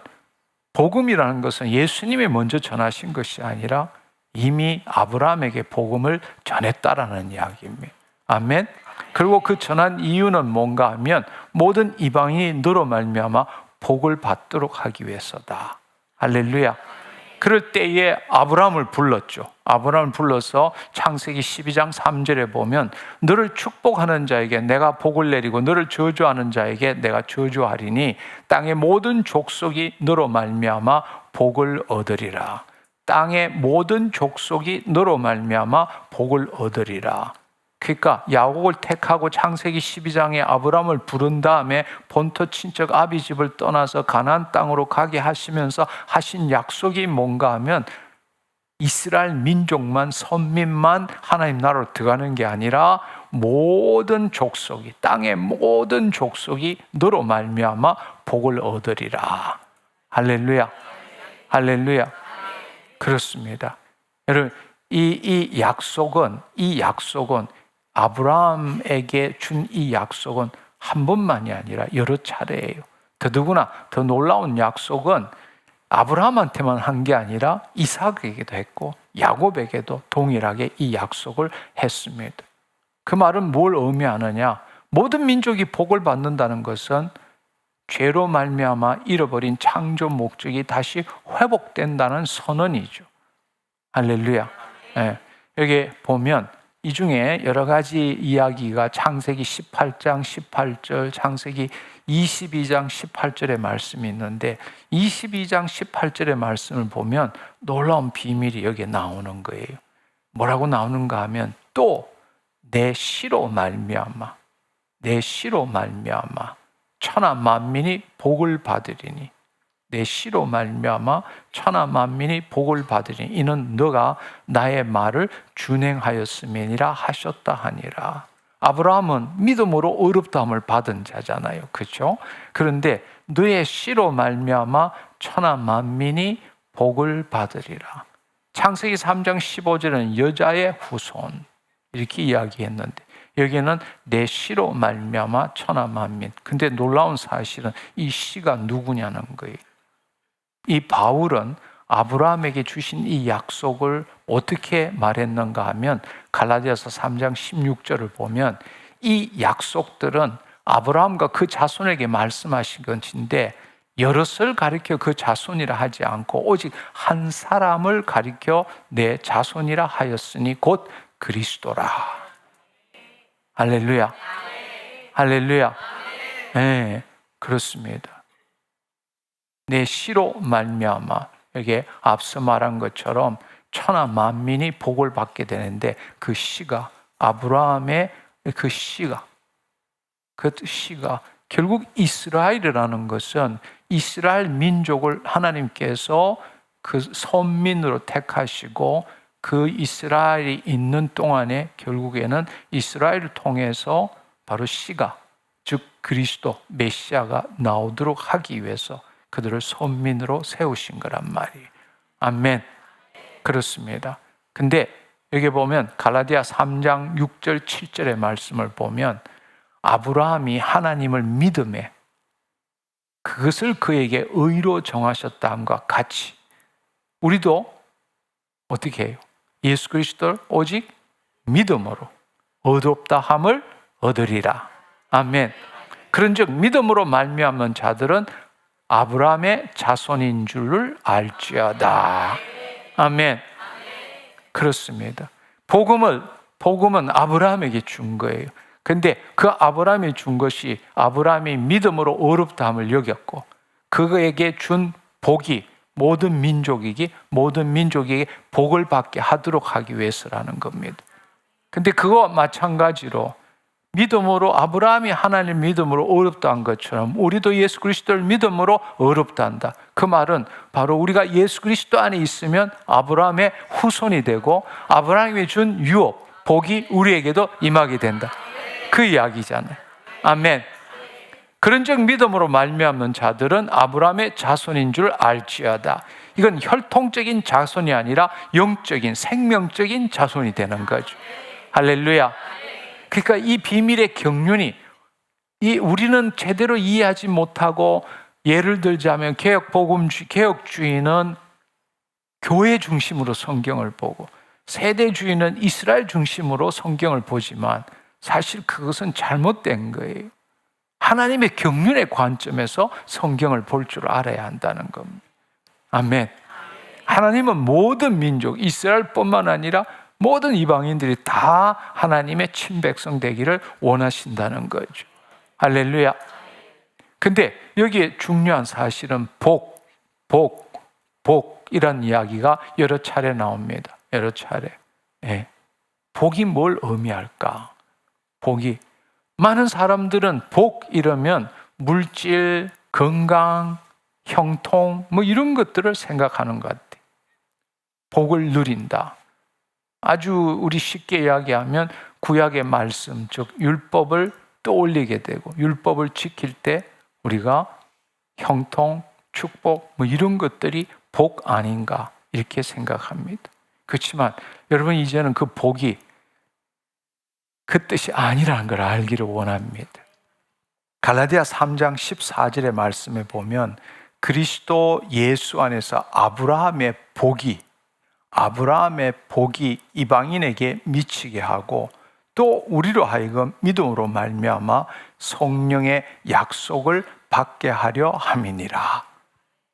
복음이라는 것은 예수님이 먼저 전하신 것이 아니라 이미 아브라함에게 복음을 전했다라는 이야기입니다. 아멘. 그리고 그 전한 이유는 뭔가 하면 모든 이방인이 너로 말미암아 복을 받도록 하기 위해서다. 할렐루야. 그럴 때에 아브라함을 불렀죠. 아브라함을 불러서 창세기 12장 3절에 보면 너를 축복하는 자에게 내가 복을 내리고 너를 저주하는 자에게 내가 저주하리니 땅의 모든 족속이 너로 말미암아 복을 얻으리라. 땅의 모든 족속이 너로 말미암아 복을 얻으리라. 그러니까 야곱을 택하고 창세기 12장에 아브라함을 부른 다음에 본토 친척 아비 집을 떠나서 가나안 땅으로 가게 하시면서 하신 약속이 뭔가 하면 이스라엘 민족만, 선민만 하나님 나라로 들어가는 게 아니라 모든 족속이, 땅의 모든 족속이 너로 말미암아 복을 얻으리라. 할렐루야. 할렐루야. 그렇습니다. 여러분, 이 약속은 아브라함에게 준 이 약속은 한 번만이 아니라 여러 차례예요. 더더구나 더 놀라운 약속은 아브라함한테만 한 게 아니라 이삭에게도 했고 야곱에게도 동일하게 이 약속을 했습니다. 그 말은 뭘 의미하느냐? 모든 민족이 복을 받는다는 것은 죄로 말미암아 잃어버린 창조 목적이 다시 회복된다는 선언이죠. 할렐루야. 네. 여기 보면 이 중에 여러 가지 이야기가 창세기 18장 18절, 창세기 22장 18절의 말씀이 있는데 22장 18절의 말씀을 보면 놀라운 비밀이 여기에 나오는 거예요. 뭐라고 나오는가 하면 또 내 씨로 말미암아 천하 만민이 복을 받으리니 내 씨로 말미암아 천하 만민이 복을 받으리니 이는 너가 나의 말을 준행하였음이니라 하셨다 하니라. 아브라함은 믿음으로 의롭다함을 받은 자잖아요. 그렇죠? 그런데 너의 씨로 말미암아 천하 만민이 복을 받으리라. 창세기 3장 15절은 여자의 후손 이렇게 이야기했는데 여기는 내 씨로 말미암아 천하 만민. 근데 놀라운 사실은 이 씨가 누구냐는 거예요. 이 바울은 아브라함에게 주신 이 약속을 어떻게 말했는가 하면 갈라디아서 3장 16절을 보면 이 약속들은 아브라함과 그 자손에게 말씀하신 것인데 여럿을 가리켜 그 자손이라 하지 않고 오직 한 사람을 가리켜 내 자손이라 하였으니 곧 그리스도라. 할렐루야. 할렐루야. 네, 그렇습니다. 내 씨로 말미암아 여기 앞서 말한 것처럼 천하 만민이 복을 받게 되는데 그 씨가 아브라함의 그 씨가 결국 이스라엘이라는 것은 이스라엘 민족을 하나님께서 그 선민으로 택하시고 그 이스라엘이 있는 동안에 결국에는 이스라엘을 통해서 바로 씨가 즉 그리스도 메시아가 나오도록 하기 위해서 그들을 선민으로 세우신 거란 말이에요. 아멘. 그렇습니다. 근데 여기 보면 갈라디아 3장 6절 7절의 말씀을 보면 아브라함이 하나님을 믿음에 그것을 그에게 의로 정하셨다함과 같이 우리도 어떻게 해요? 예수 그리스도를 오직 믿음으로 의롭다함을 얻으리라. 아멘. 그런즉 믿음으로 말미암는 자들은 아브라함의 자손인 줄을 알지어다. 아멘. 그렇습니다. 복음은 아브라함에게 준 거예요. 근데 그 아브라함이 준 것이 아브라함이 믿음으로 의롭다함을 여겼고 그에게 준 복이 모든 민족에게 복을 받게 하도록 하기 위해서라는 겁니다. 근데 그거와 마찬가지로 믿음으로 아브라함이 하나님 믿음으로 의롭다한 것처럼 우리도 예수 그리스도를 믿음으로 의롭다한다. 그 말은 바로 우리가 예수 그리스도 안에 있으면 아브라함의 후손이 되고 아브라함이 준 유업, 복이 우리에게도 임하게 된다. 그 이야기잖아요. 아멘. 그런즉 믿음으로 말미암는 자들은 아브라함의 자손인 줄 알지어다. 이건 혈통적인 자손이 아니라 영적인 생명적인 자손이 되는 거죠. 할렐루야. 그러니까 이 비밀의 경륜이 우리는 제대로 이해하지 못하고 예를 들자면 개혁주의는 교회 중심으로 성경을 보고 세대주의는 이스라엘 중심으로 성경을 보지만 사실 그것은 잘못된 거예요. 하나님의 경륜의 관점에서 성경을 볼 줄 알아야 한다는 겁니다. 아멘. 하나님은 모든 민족, 이스라엘뿐만 아니라 모든 이방인들이 다 하나님의 친백성 되기를 원하신다는 거죠. 할렐루야. 근데 여기에 중요한 사실은 복이란 이야기가 여러 차례 나옵니다. 여러 차례. 예. 복이 뭘 의미할까? 복이. 많은 사람들은 복 이러면 물질, 건강, 형통 뭐 이런 것들을 생각하는 것 같아요. 복을 누린다. 아주 우리 쉽게 이야기하면 구약의 말씀, 즉 율법을 떠올리게 되고 율법을 지킬 때 우리가 형통, 축복 뭐 이런 것들이 복 아닌가 이렇게 생각합니다. 그렇지만 여러분 이제는 그 복이 그 뜻이 아니라는 걸 알기를 원합니다. 갈라디아 3장 14절의 말씀에 보면 그리스도 예수 안에서 아브라함의 복이 이방인에게 미치게 하고 또 우리로 하여금 믿음으로 말미암아 성령의 약속을 받게 하려 함이니라.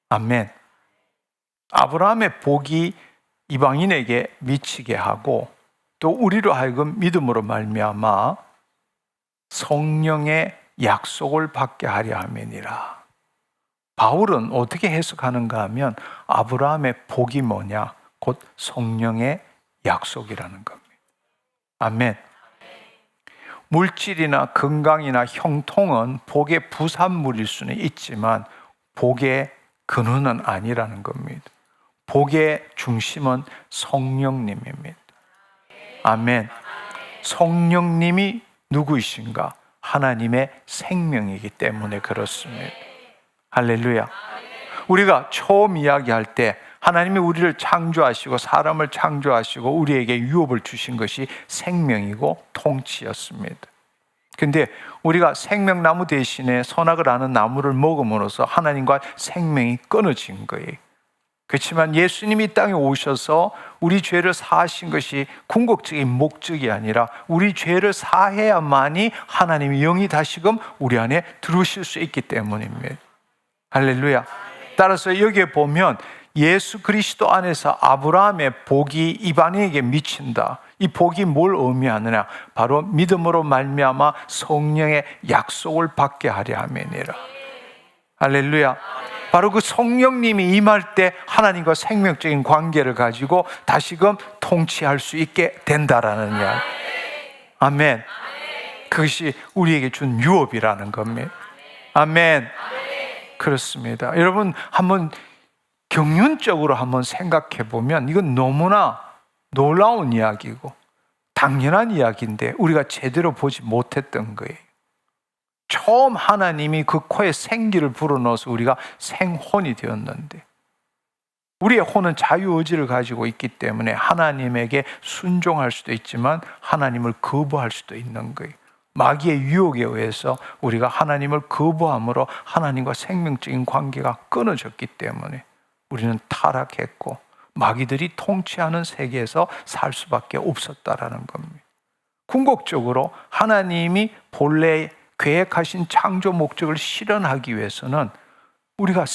아멘. 아브라함의 복이 이방인에게 미치게 하고 또 우리로 하여금 믿음으로 말미암아 성령의 약속을 받게 하려 함이니라. 바울은 어떻게 해석하는가 하면 아브라함의 복이 뭐냐? 곧 성령의 약속이라는 겁니다. 아멘. 물질이나 건강이나 형통은 복의 부산물일 수는 있지만 복의 근원은 아니라는 겁니다. 복의 중심은 성령님입니다. 아멘. 성령님이 누구이신가? 하나님의 생명이기 때문에 그렇습니다. 할렐루야. 우리가 처음 이야기할 때 하나님이 우리를 창조하시고 사람을 창조하시고 우리에게 유업을 주신 것이 생명이고 통치였습니다. 근데 우리가 생명나무 대신에 선악을 아는 나무를 먹음으로써 하나님과 생명이 끊어진 거예요. 그렇지만 예수님이 이 땅에 오셔서 우리 죄를 사하신 것이 궁극적인 목적이 아니라 우리 죄를 사해야만이 하나님의 영이 다시금 우리 안에 들어오실 수 있기 때문입니다. 할렐루야. 따라서 여기에 보면 예수 그리스도 안에서 아브라함의 복이 이방인에게 미친다. 이 복이 뭘 의미하느냐? 바로 믿음으로 말미암아 성령의 약속을 받게 하려 함이니라. 할렐루야. 바로 그 성령님이 임할 때 하나님과 생명적인 관계를 가지고 다시금 통치할 수 있게 된다라는 이야기. 아멘. 그것이 우리에게 준 유업이라는 겁니다. 아멘. 그렇습니다. 여러분 한번 경륜적으로 한번 생각해 보면 이건 너무나 놀라운 이야기고 당연한 이야기인데 우리가 제대로 보지 못했던 거예요. 처음 하나님이 그 코에 생기를 불어넣어서 우리가 생혼이 되었는데 우리의 혼은 자유의지를 가지고 있기 때문에 하나님에게 순종할 수도 있지만 하나님을 거부할 수도 있는 거예요. 마귀의 유혹에 의해서 우리가 하나님을 거부함으로 하나님과 생명적인 관계가 끊어졌기 때문에 우리는 타락했고 마귀들이 통치하는 세계에서 살 수밖에 없었다라는 겁니다. 궁극적으로 하나님이 본래 계획하신 창조 목적을 실현하기 위해서는 우리가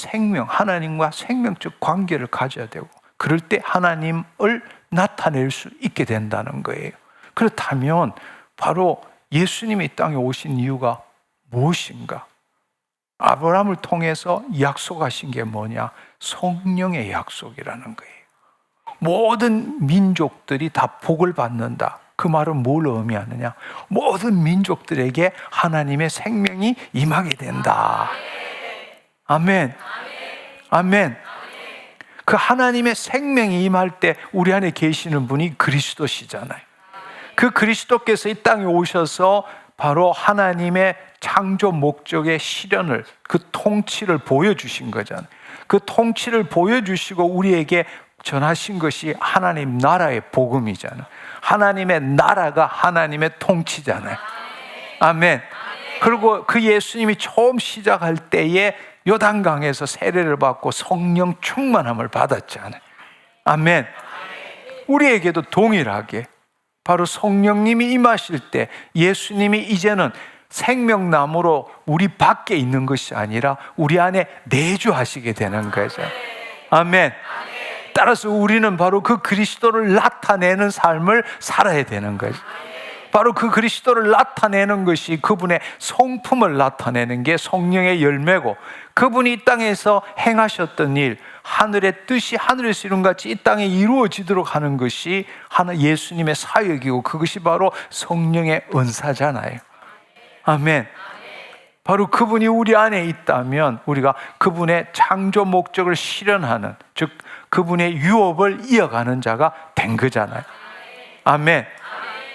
하나님과 생명적 관계를 가져야 되고 그럴 때 하나님을 나타낼 수 있게 된다는 거예요. 그렇다면 바로 예수님이 이 땅에 오신 이유가 무엇인가? 아브라함을 통해서 약속하신 게 뭐냐? 성령의 약속이라는 거예요. 모든 민족들이 다 복을 받는다. 그 말은 뭘 의미하느냐? 모든 민족들에게 하나님의 생명이 임하게 된다. 아멘. 아멘. 그 하나님의 생명이 임할 때 우리 안에 계시는 분이 그리스도시잖아요. 그 그리스도께서 이 땅에 오셔서 바로 하나님의 창조 목적의 실현을, 그 통치를 보여주신 거잖아요. 그 통치를 보여주시고 우리에게 전하신 것이 하나님 나라의 복음이잖아요. 하나님의 나라가 하나님의 통치잖아요. 아멘. 그리고 그 예수님이 처음 시작할 때에 요단강에서 세례를 받고 성령 충만함을 받았잖아요. 아멘. 우리에게도 동일하게 바로 성령님이 임하실 때 예수님이 이제는 생명나무로 우리 밖에 있는 것이 아니라 우리 안에 내주하시게 되는 거죠. 아멘. 따라서 우리는 바로 그 그리스도를 나타내는 삶을 살아야 되는 거죠. 바로 그 그리스도를 나타내는 것이 그분의 성품을 나타내는 게 성령의 열매고, 그분이 이 땅에서 행하셨던 일, 하늘의 뜻이 하늘에서 이룬 같이 이 땅에 이루어지도록 하는 것이 예수님의 사역이고, 그것이 바로 성령의 은사잖아요. 아멘. 바로 그분이 우리 안에 있다면 우리가 그분의 창조 목적을 실현하는, 즉 그분의 유업을 이어가는 자가 된 거잖아요. 아멘.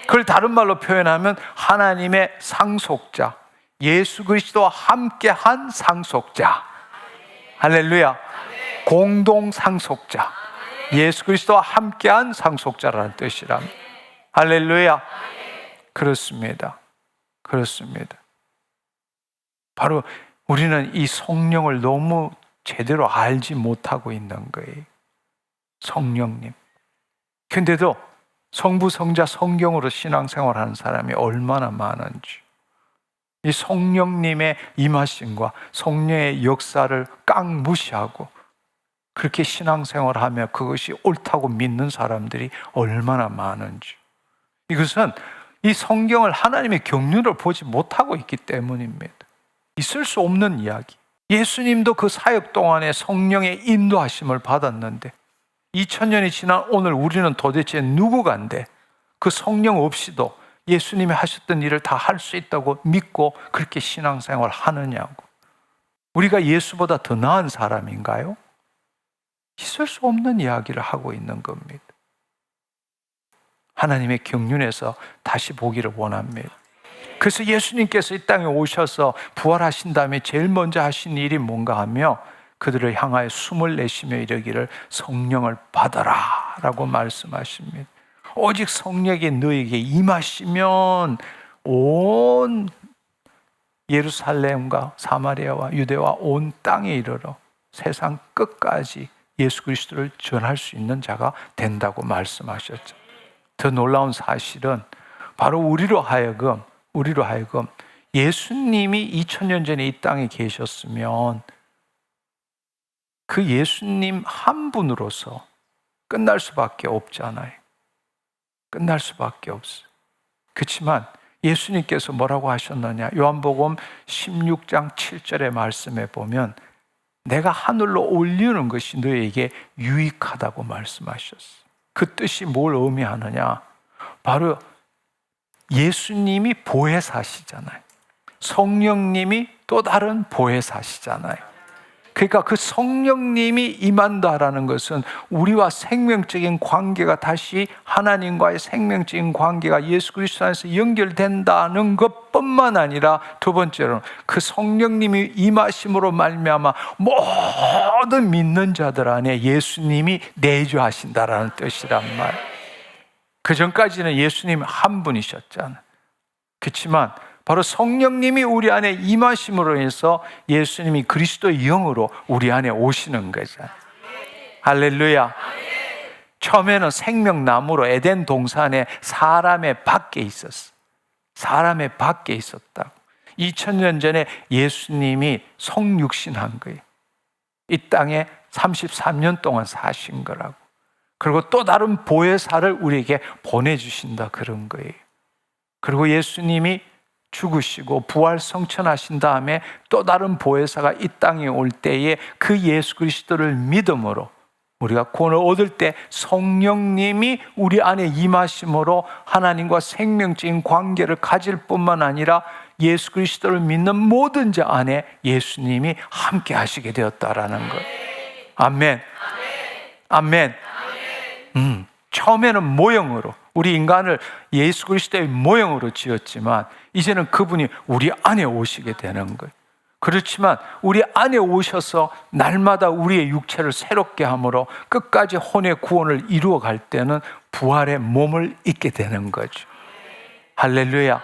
그걸 다른 말로 표현하면 하나님의 상속자, 예수 그리스도와 함께한 상속자. 할렐루야. 공동 상속자, 예수 그리스도와 함께한 상속자라는 뜻이랍니다. 할렐루야. 그렇습니다. 그렇습니다. 바로 우리는 이 성령을 너무 제대로 알지 못하고 있는 거예요. 성령님. 근데도 성부, 성자, 성경으로 신앙생활하는 사람이 얼마나 많은지, 이 성령님의 임하심과 성령의 역사를 깡 무시하고 그렇게 신앙생활하며 그것이 옳다고 믿는 사람들이 얼마나 많은지, 이것은 이 성경을 하나님의 경륜을 보지 못하고 있기 때문입니다. 있을 수 없는 이야기. 예수님도 그 사역 동안에 성령의 인도하심을 받았는데 2000년이 지난 오늘 우리는 도대체 누구간데 그 성령 없이도 예수님이 하셨던 일을 다 할 수 있다고 믿고 그렇게 신앙생활 하느냐고. 우리가 예수보다 더 나은 사람인가요? 있을 수 없는 이야기를 하고 있는 겁니다. 하나님의 경륜에서 다시 보기를 원합니다. 그래서 예수님께서 이 땅에 오셔서 부활하신 다음에 제일 먼저 하신 일이 뭔가 하며 그들을 향하여 숨을 내쉬며 이르기를 성령을 받아라 라고 말씀하십니다. 오직 성령이 너에게 임하시면 온 예루살렘과 사마리아와 유대와 온 땅에 이르러 세상 끝까지 예수 그리스도를 전할 수 있는 자가 된다고 말씀하셨죠. 더 놀라운 사실은 바로 우리로 하여금 예수님이 2000년 전에 이 땅에 계셨으면 그 예수님 한 분으로서 끝날 수밖에 없잖아요. 끝날 수밖에 없어요. 그렇지만 예수님께서 뭐라고 하셨느냐? 요한복음 16장 7절의 말씀에 보면 내가 하늘로 올리는 것이 너에게 유익하다고 말씀하셨어요. 그 뜻이 뭘 의미하느냐? 바로 예수님이 보혜사시잖아요. 성령님이 또 다른 보혜사시잖아요. 그러니까 그 성령님이 임한다라는 것은 우리와 생명적인 관계가 다시 하나님과의 생명적인 관계가 예수 그리스도 안에서 연결된다는 것뿐만 아니라 두 번째로는 그 성령님이 임하심으로 말미암아 모든 믿는 자들 안에 예수님이 내주하신다라는 뜻이란 말. 그 전까지는 예수님 한 분이셨잖아요. 그렇지만 바로 성령님이 우리 안에 임하심으로 해서 예수님이 그리스도의 영으로 우리 안에 오시는 거잖아요. 할렐루야. 처음에는 생명나무로 에덴 동산에 사람의 밖에 있었어. 사람의 밖에 있었다고. 2000년 전에 예수님이 성육신한 거예요. 이 땅에 33년 동안 사신 거라고. 그리고 또 다른 보혜사를 우리에게 보내주신다 그런 거예요. 그리고 예수님이 죽으시고 부활 성천하신 다음에 또 다른 보혜사가 이 땅에 올 때에 그 예수 그리스도를 믿음으로 우리가 구원을 얻을 때 성령님이 우리 안에 임하심으로 하나님과 생명적인 관계를 가질 뿐만 아니라 예수 그리스도를 믿는 모든 자 안에 예수님이 함께 하시게 되었다라는 것. 아멘. 아멘. 처음에는 모형으로 우리 인간을 예수 그리스도의 모형으로 지었지만 이제는 그분이 우리 안에 오시게 되는 거예요. 그렇지만 우리 안에 오셔서 날마다 우리의 육체를 새롭게 함으로 끝까지 혼의 구원을 이루어 갈 때는 부활의 몸을 입게 되는 거죠. 할렐루야.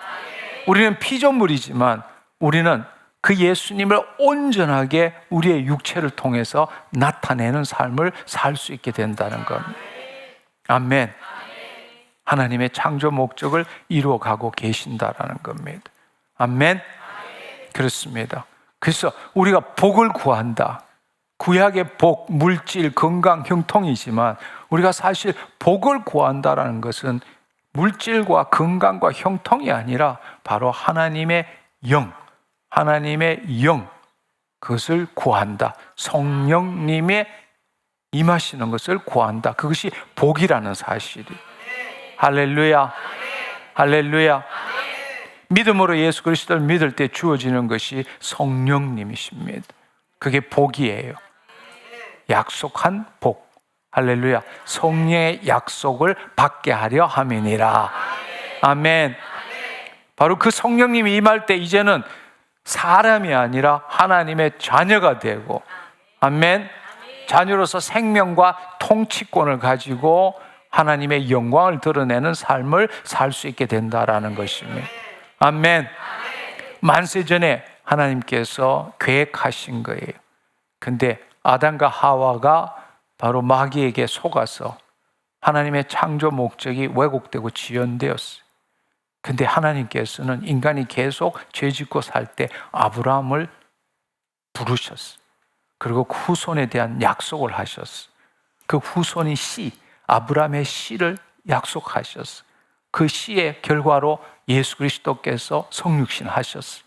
우리는 피조물이지만 우리는 그 예수님을 온전하게 우리의 육체를 통해서 나타내는 삶을 살 수 있게 된다는 겁니다. 아멘. 하나님의 창조 목적을 이루어가고 계신다라는 겁니다. 아멘. 그렇습니다. 그래서 우리가 복을 구한다. 구약의 복, 물질, 건강, 형통이지만 우리가 사실 복을 구한다라는 것은 물질과 건강과 형통이 아니라 바로 하나님의 영, 그것을 구한다. 성령님의 임하시는 것을 구한다. 그것이 복이라는 사실이. 할렐루야. 할렐루야. 믿음으로 예수 그리스도를 믿을 때 주어지는 것이 성령님이십니다. 그게 복이에요. 약속한 복. 할렐루야. 성령의 약속을 받게 하려 함이니라. 아멘. 바로 그 성령님이 임할 때 이제는 사람이 아니라 하나님의 자녀가 되고, 아멘. 자녀로서 생명과 통치권을 가지고 하나님의 영광을 드러내는 삶을 살 수 있게 된다라는 것입니다. 아멘. 만세 전에 하나님께서 계획하신 거예요. 근데 아담과 하와가 바로 마귀에게 속아서 하나님의 창조 목적이 왜곡되고 지연되었어요. 근데 하나님께서는 인간이 계속 죄짓고 살 때 아브라함을 부르셨어요. 그리고 그 후손에 대한 약속을 하셨어요. 그 후손이 아브라함의 씨를 약속하셨어요. 그 씨의 결과로 예수 그리스도께서 성육신 하셨어요.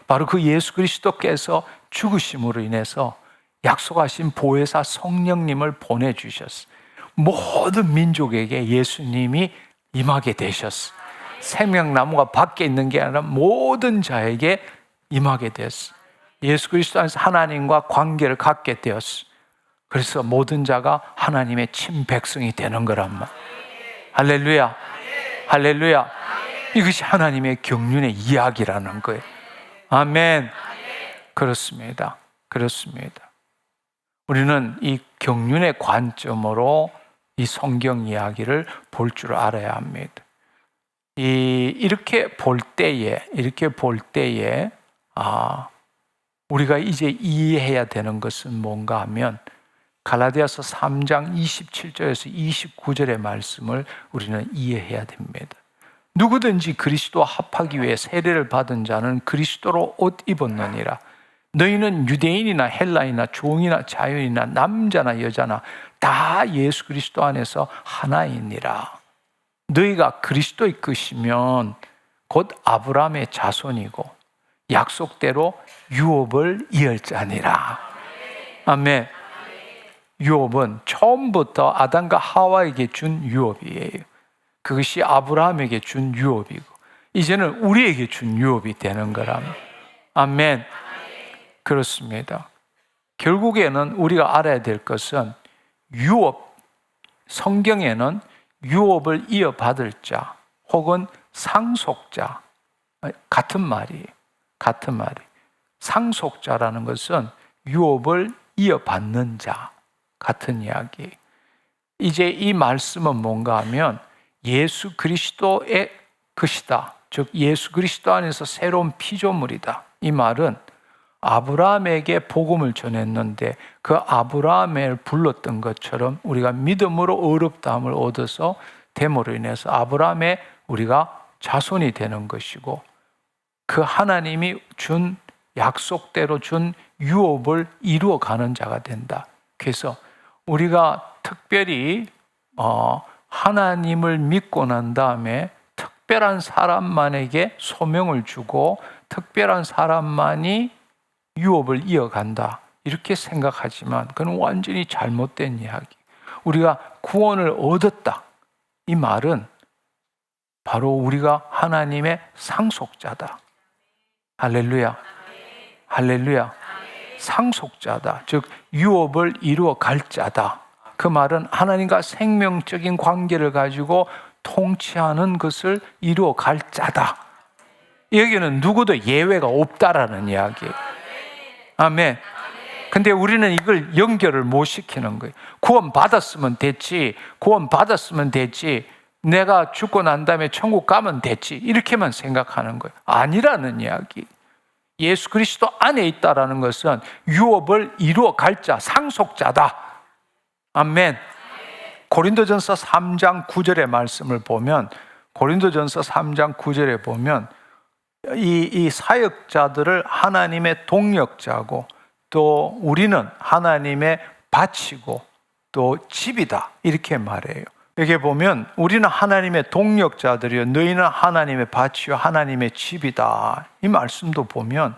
바로 그 예수 그리스도께서 죽으심으로 인해서 약속하신 보혜사 성령님을 보내주셨어요. 모든 민족에게 예수님이 임하게 되셨어요. 생명나무가 밖에 있는 게 아니라 모든 자에게 임하게 됐어요. 예수 그리스도 안에서 하나님과 관계를 갖게 되었어요. 그래서 모든 자가 하나님의 친백성이 되는 거란 말. 할렐루야. 할렐루야. 이것이 하나님의 경륜의 이야기라는 거예요. 아멘. 그렇습니다. 그렇습니다. 우리는 이 경륜의 관점으로 이 성경 이야기를 볼 줄 알아야 합니다. 이렇게 볼 때에 우리가 이제 이해해야 되는 것은 뭔가 하면 갈라디아서 3장 27절에서 29절의 말씀을 우리는 이해해야 됩니다. 누구든지 그리스도와 합하기 위해 세례를 받은 자는 그리스도로 옷 입었느니라. 너희는 유대인이나 헬라인이나 종이나 자유인이나 남자나 여자나 다 예수 그리스도 안에서 하나이니라. 너희가 그리스도의 것이면 곧 아브라함의 자손이고 약속대로 유업을 이을 자니라. 아멘. 유업은 처음부터 아담과 하와에게 준 유업이에요. 그것이 아브라함에게 준 유업이고 이제는 우리에게 준 유업이 되는 거랍니다. 아멘. 그렇습니다. 결국에는 우리가 알아야 될 것은 유업, 성경에는 유업을 이어받을 자 혹은 상속자, 같은 말이에요. 같은 말이에요. 상속자라는 것은 유업을 이어받는 자, 같은 이야기예요. 이제 이 말씀은 뭔가 하면 예수 그리스도의 것이다. 즉 예수 그리스도 안에서 새로운 피조물이다. 이 말은 아브라함에게 복음을 전했는데 그 아브라함을 불렀던 것처럼 우리가 믿음으로 의롭다함을 얻어서 됨으로 인해서 아브라함의 우리가 자손이 되는 것이고 그 하나님이 준 약속대로 준 유업을 이루어가는 자가 된다. 그래서 우리가 특별히 하나님을 믿고 난 다음에 특별한 사람만에게 소명을 주고 특별한 사람만이 유업을 이어간다 이렇게 생각하지만 그건 완전히 잘못된 이야기. 우리가 구원을 얻었다 이 말은 바로 우리가 하나님의 상속자다. 할렐루야. 할렐루야. 상속자다. 즉 유업을 이루어 갈 자다. 그 말은 하나님과 생명적인 관계를 가지고 통치하는 것을 이루어 갈 자다. 여기는 누구도 예외가 없다라는 이야기예요. 아멘. 근데 우리는 이걸 연결을 못 시키는 거예요. 구원 받았으면 됐지. 구원 받았으면 됐지. 내가 죽고 난 다음에 천국 가면 됐지. 이렇게만 생각하는 거예요. 아니라는 이야기. 예수 그리스도 안에 있다라는 것은 유업을 이루어 갈 자, 상속자다. 아멘. 고린도전서 3장 9절의 말씀을 보면 고린도전서 3장 9절에 보면 이 사역자들을 하나님의 동력자고 또 우리는 하나님의 밭이고 또 집이다 이렇게 말해요. 여기 보면 우리는 하나님의 동력자들이요 너희는 하나님의 밭이요 하나님의 집이다. 이 말씀도 보면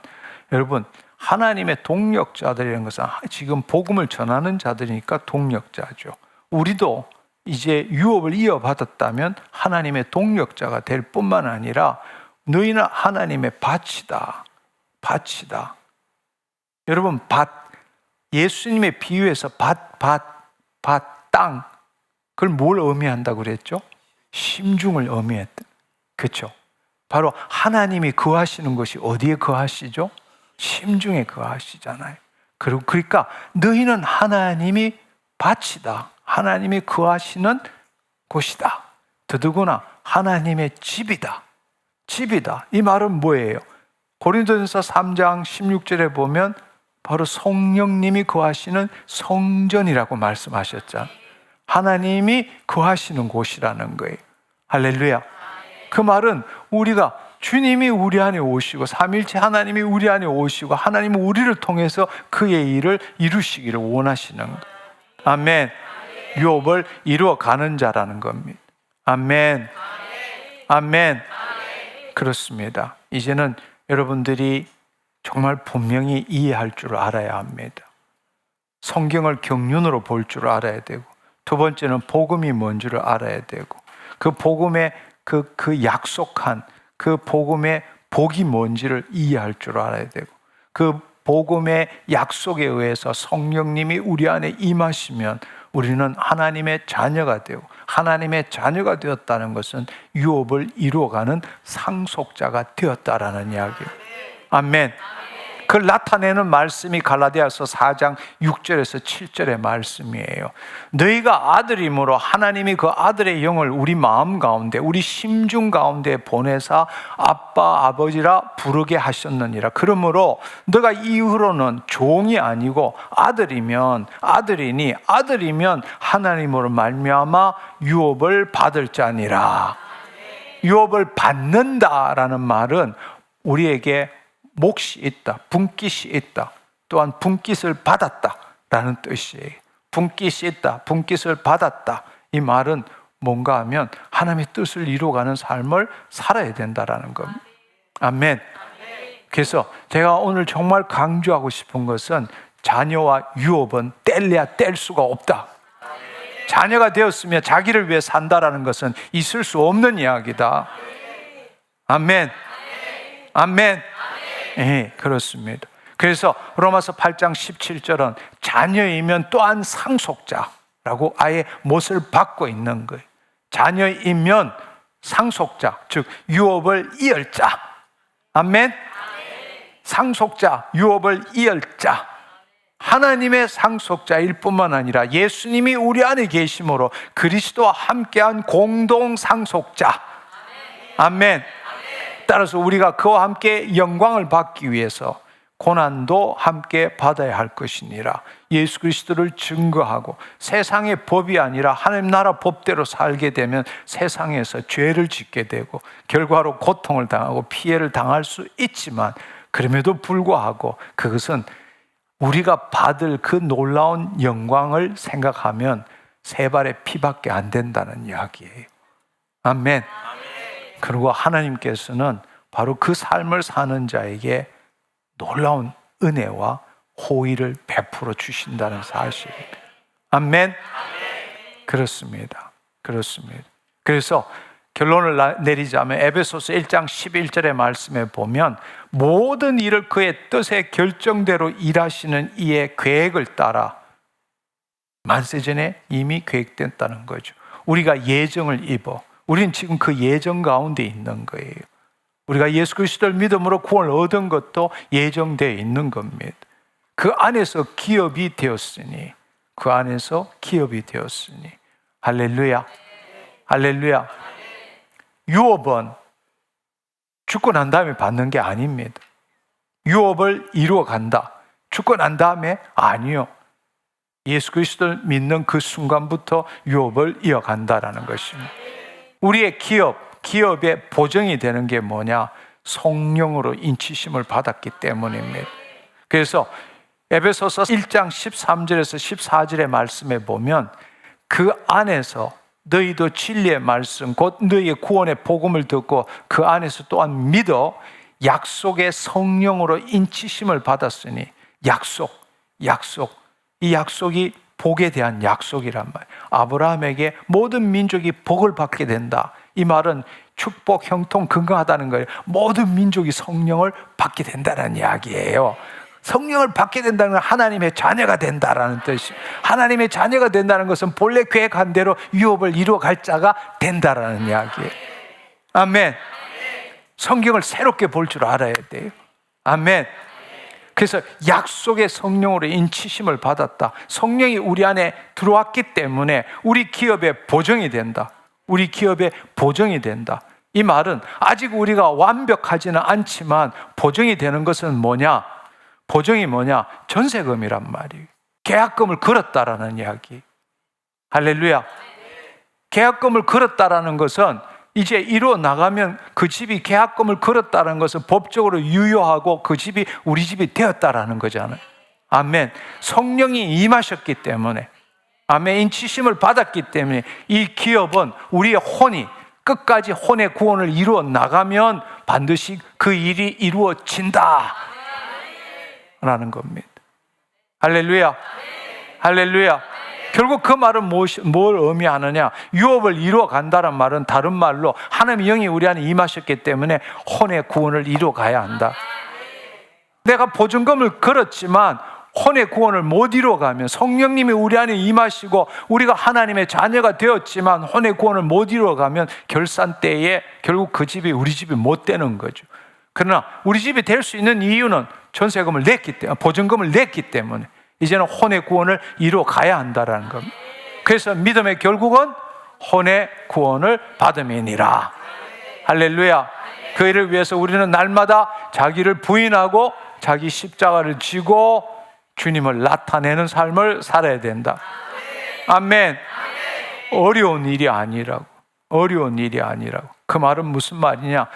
여러분 하나님의 동력자들이라는 것은 지금 복음을 전하는 자들이니까 동력자죠. 우리도 이제 유업을 이어받았다면 하나님의 동력자가 될 뿐만 아니라 너희는 하나님의 밭이다. 밭이다. 여러분 밭, 예수님의 비유에서 밭, 땅 그걸 뭘 의미한다고 그랬죠? 심중을 의미했다. 그렇죠? 바로 하나님이 거하시는 것이 어디에 거하시죠? 심중에 거하시잖아요. 그러니까 너희는 하나님이 밭이다. 하나님이 거하시는 곳이다. 더더구나 하나님의 집이다. 집이다. 이 말은 뭐예요? 고린도전서 3장 16절에 보면 바로 성령님이 거하시는 성전이라고 말씀하셨잖아요. 하나님이 거하시는 곳이라는 거예요. 할렐루야. 그 말은 우리가 주님이 우리 안에 오시고 삼일체 하나님이 우리 안에 오시고 하나님은 우리를 통해서 그의 일을 이루시기를 원하시는 거예요. 아멘. 유업을 이루어가는 자라는 겁니다. 아멘. 아멘. 그렇습니다. 이제는 여러분들이 정말 분명히 이해할 줄 알아야 합니다. 성경을 경륜으로 볼 줄 알아야 되고, 두 번째는 복음이 뭔지를 알아야 되고, 그 복음의 그 약속한 그 복음의 복이 뭔지를 이해할 줄 알아야 되고, 그 복음의 약속에 의해서 성령님이 우리 안에 임하시면 우리는 하나님의 자녀가 되고, 하나님의 자녀가 되었다는 것은 유업을 이루어가는 상속자가 되었다라는 이야기예요. 아멘. 그걸 나타내는 말씀이 갈라디아서 4장 6절에서 7절의 말씀이에요. 너희가 아들이므로 하나님이 그 아들의 영을 우리 마음 가운데 우리 심중 가운데 보내사 아빠 아버지라 부르게 하셨느니라. 그러므로 너가 이후로는 종이 아니고 아들이면 아들이니 아들이면 하나님으로 말미암아 유업을 받을 자니라. 유업을 받는다라는 말은 우리에게 몫이 있다, 분깃이 있다, 또한 분깃을 받았다라는 뜻이에요. 분깃이 있다, 분깃을 받았다. 이 말은 뭔가 하면 하나님의 뜻을 이루어가는 삶을 살아야 된다라는 겁니다. 아멘. 그래서 제가 오늘 정말 강조하고 싶은 것은 자녀와 유업은 뗄래야 뗄 수가 없다. 자녀가 되었으면 자기를 위해 산다라는 것은 있을 수 없는 이야기다. 아멘. 아멘. 예, 그렇습니다. 그래서 로마서 8장 17절은 자녀이면 또한 상속자라고 아예 못을 받고 있는 거예요. 자녀이면 상속자, 즉 유업을 이을 자. 아멘. 상속자, 유업을 이을 자. 하나님의 상속자일 뿐만 아니라 예수님이 우리 안에 계심으로 그리스도와 함께한 공동 상속자. 아멘. 따라서 우리가 그와 함께 영광을 받기 위해서 고난도 함께 받아야 할 것이니라. 예수 그리스도를 증거하고 세상의 법이 아니라 하나님 나라 법대로 살게 되면 세상에서 죄를 짓게 되고 결과로 고통을 당하고 피해를 당할 수 있지만, 그럼에도 불구하고 그것은 우리가 받을 그 놀라운 영광을 생각하면 세 발의 피밖에 안 된다는 이야기예요. 아멘. 그리고 하나님께서는 바로 그 삶을 사는 자에게 놀라운 은혜와 호의를 베풀어 주신다는 사실입니다. 아멘. 그렇습니다. 그렇습니다. 그래서 결론을 내리자면 에베소서 1장 11절의 말씀에 보면 모든 일을 그의 뜻의 결정대로 일하시는 이의 계획을 따라 만세전에 이미 계획됐다는 거죠. 우리가 예정을 입어 우린 지금 그 예정 가운데 있는 거예요. 우리가 예수 그리스도를 믿음으로 구원을 얻은 것도 예정되어 있는 겁니다. 그 안에서 기업이 되었으니, 그 안에서 기업이 되었으니. 할렐루야. 할렐루야. 유업은 죽고 난 다음에 받는 게 아닙니다. 유업을 이루어 간다. 죽고 난 다음에 아니요. 예수 그리스도를 믿는 그 순간부터 유업을 이어간다라는 것입니다. 우리의 기업의 보정이 되는 게 뭐냐? 성령으로 인치심을 받았기 때문입니다. 그래서 에베소서 1장 13절에서 14절의 말씀에 보면 그 안에서 너희도 진리의 말씀 곧 너희의 구원의 복음을 듣고 그 안에서 또한 믿어 약속의 성령으로 인치심을 받았으니 약속 이 약속이 복에 대한 약속이란 말이에요. 아브라함에게 모든 민족이 복을 받게 된다. 이 말은 축복, 형통, 건강하다는 거예요. 모든 민족이 성령을 받게 된다는 이야기예요. 성령을 받게 된다는 건 하나님의 자녀가 된다라는 뜻이에요. 하나님의 자녀가 된다는 것은 본래 계획한 대로 유업을 이루어갈 자가 된다라는 이야기예요. 아멘. 성경을 새롭게 볼 줄 알아야 돼요. 아멘. 그래서 약속의 성령으로 인치심을 받았다. 성령이 우리 안에 들어왔기 때문에 우리 기업에 보정이 된다. 우리 기업에 보정이 된다. 이 말은 아직 우리가 완벽하지는 않지만 보정이 되는 것은 뭐냐? 보정이 뭐냐? 전세금이란 말이에요. 계약금을 걸었다라는 이야기. 할렐루야. 계약금을 걸었다라는 것은 이제 이루어 나가면 그 집이 계약금을 걸었다는 것은 법적으로 유효하고 그 집이 우리 집이 되었다라는 거잖아요. 아멘. 성령이 임하셨기 때문에, 아멘, 인치심을 받았기 때문에 이 기업은 우리의 혼이 끝까지 혼의 구원을 이루어 나가면 반드시 그 일이 이루어진다 라는 겁니다. 할렐루야. 할렐루야. 결국 그 말은 뭘 의미하느냐? 유업을 이루어 간다는 말은 다른 말로 하나님의 영이 우리 안에 임하셨기 때문에 혼의 구원을 이루어 가야 한다. 내가 보증금을 걸었지만 혼의 구원을 못 이루어 가면, 성령님이 우리 안에 임하시고 우리가 하나님의 자녀가 되었지만 혼의 구원을 못 이루어 가면 결산 때에 결국 그 집이 우리 집이 못 되는 거죠. 그러나 우리 집이 될 수 있는 이유는 전세금을 냈기 때문에, 보증금을 냈기 때문에 이제는 혼의 구원을 이루어 가야 한다는 겁니다. 그래서 믿음의 결국은 혼의 구원을 받음이니라. 할렐루야. 그 일을 위해서 우리는 날마다 자기를 부인하고 자기 십자가를 지고 주님을 나타내는 삶을 살아야 된다. 아멘. 어려운 일이 아니라고. 어려운 일이 아니라고. 그 말은 무슨 말이냐?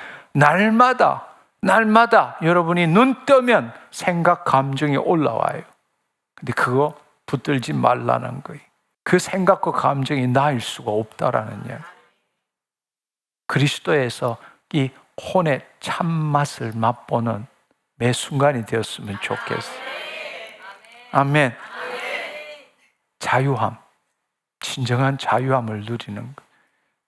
날마다 여러분이 눈 뜨면 생각, 감정이 올라와요. 근데 그거 붙들지 말라는 거예요. 그 생각과 감정이 나일 수가 없다라는 이야기. 그리스도에서 이 혼의 참맛을 맛보는 매 순간이 되었으면 좋겠어요. 아멘. 자유함, 진정한 자유함을 누리는 것.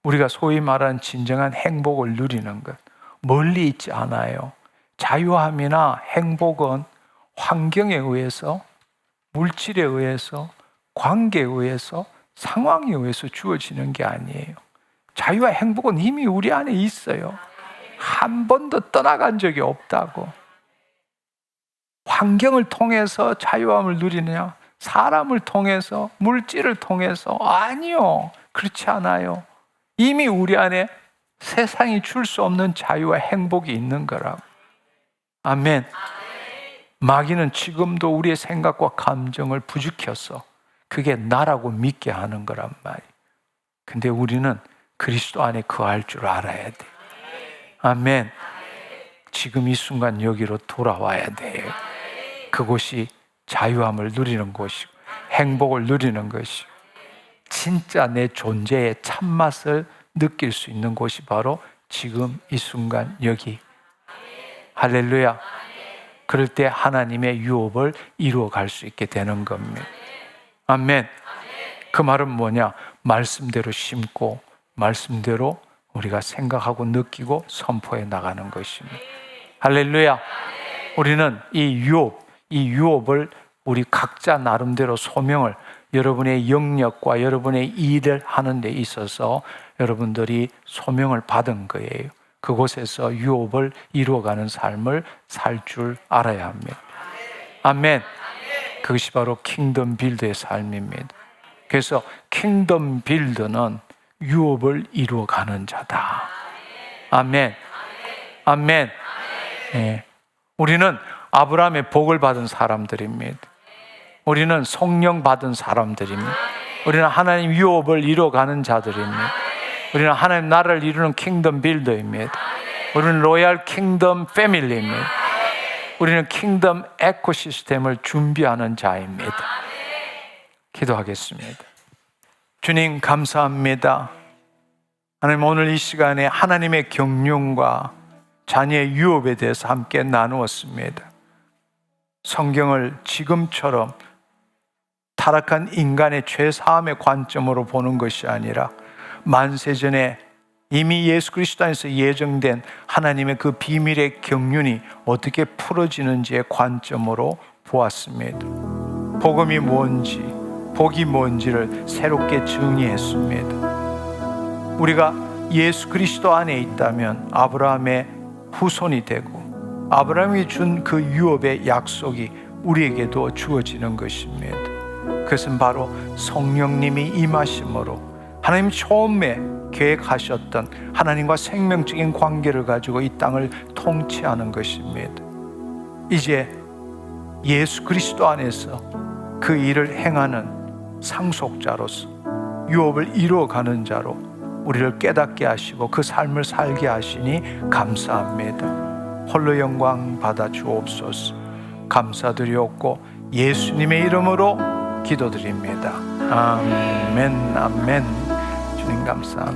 우리가 소위 말하는 진정한 행복을 누리는 것. 멀리 있지 않아요. 자유함이나 행복은 환경에 의해서, 물질에 의해서, 관계에 의해서, 상황에 의해서 주어지는 게 아니에요. 자유와 행복은 이미 우리 안에 있어요. 한 번도 떠나간 적이 없다고. 환경을 통해서 자유함을 누리느냐? 사람을 통해서, 물질을 통해서? 아니요. 그렇지 않아요. 이미 우리 안에 세상이 줄 수 없는 자유와 행복이 있는 거라고. 아멘. 마귀는 지금도 우리의 생각과 감정을 부추겨서 그게 나라고 믿게 하는 거란 말이에요. 근데 우리는 그리스도 안에 거할 줄 알아야 돼. 아멘. 지금 이 순간 여기로 돌아와야 돼요. 그곳이 자유함을 누리는 곳이고 행복을 누리는 것이고 진짜 내 존재의 참맛을 느낄 수 있는 곳이 바로 지금 이 순간 여기. 할렐루야. 그럴 때 하나님의 유업을 이루어갈 수 있게 되는 겁니다. 아멘. 그 말은 뭐냐? 말씀대로 심고 말씀대로 우리가 생각하고 느끼고 선포해 나가는 것입니다. 할렐루야. 우리는 이 유업을 우리 각자 나름대로 소명을, 여러분의 영역과 여러분의 일을 하는 데 있어서 여러분들이 소명을 받은 거예요. 그곳에서 유업을 이루어가는 삶을 살 줄 알아야 합니다. 아멘. 그것이 바로 킹덤 빌드의 삶입니다. 그래서 킹덤 빌드는 유업을 이루어가는 자다. 아멘. 아멘. 네. 우리는 아브라함의 복을 받은 사람들입니다. 우리는 성령 받은 사람들입니다. 우리는 하나님 유업을 이루어가는 자들입니다. 우리는 하나님 나라를 이루는 킹덤 빌더입니다. 우리는 로얄 킹덤 패밀리입니다. 우리는 킹덤 에코시스템을 준비하는 자입니다. 기도하겠습니다. 주님 감사합니다. 하나님, 오늘 이 시간에 하나님의 경륜과 자녀의 유업에 대해서 함께 나누었습니다. 성경을 지금처럼 타락한 인간의 죄사함의 관점으로 보는 것이 아니라 만세전에 이미 예수 그리스도 안에서 예정된 하나님의 그 비밀의 경륜이 어떻게 풀어지는지의 관점으로 보았습니다. 복음이 뭔지, 복이 뭔지를 새롭게 정의했습니다. 우리가 예수 그리스도 안에 있다면 아브라함의 후손이 되고 아브라함이 준 그 유업의 약속이 우리에게도 주어지는 것입니다. 그것은 바로 성령님이 임하심으로 하나님 처음에 계획하셨던 하나님과 생명적인 관계를 가지고 이 땅을 통치하는 것입니다. 이제 예수 그리스도 안에서 그 일을 행하는 상속자로서 유업을 이루어가는 자로 우리를 깨닫게 하시고 그 삶을 살게 하시니 감사합니다. 홀로 영광 받아 주옵소서. 감사드리옵고 예수님의 이름으로 기도드립니다. 아멘, 아멘. 주님 감사합니다.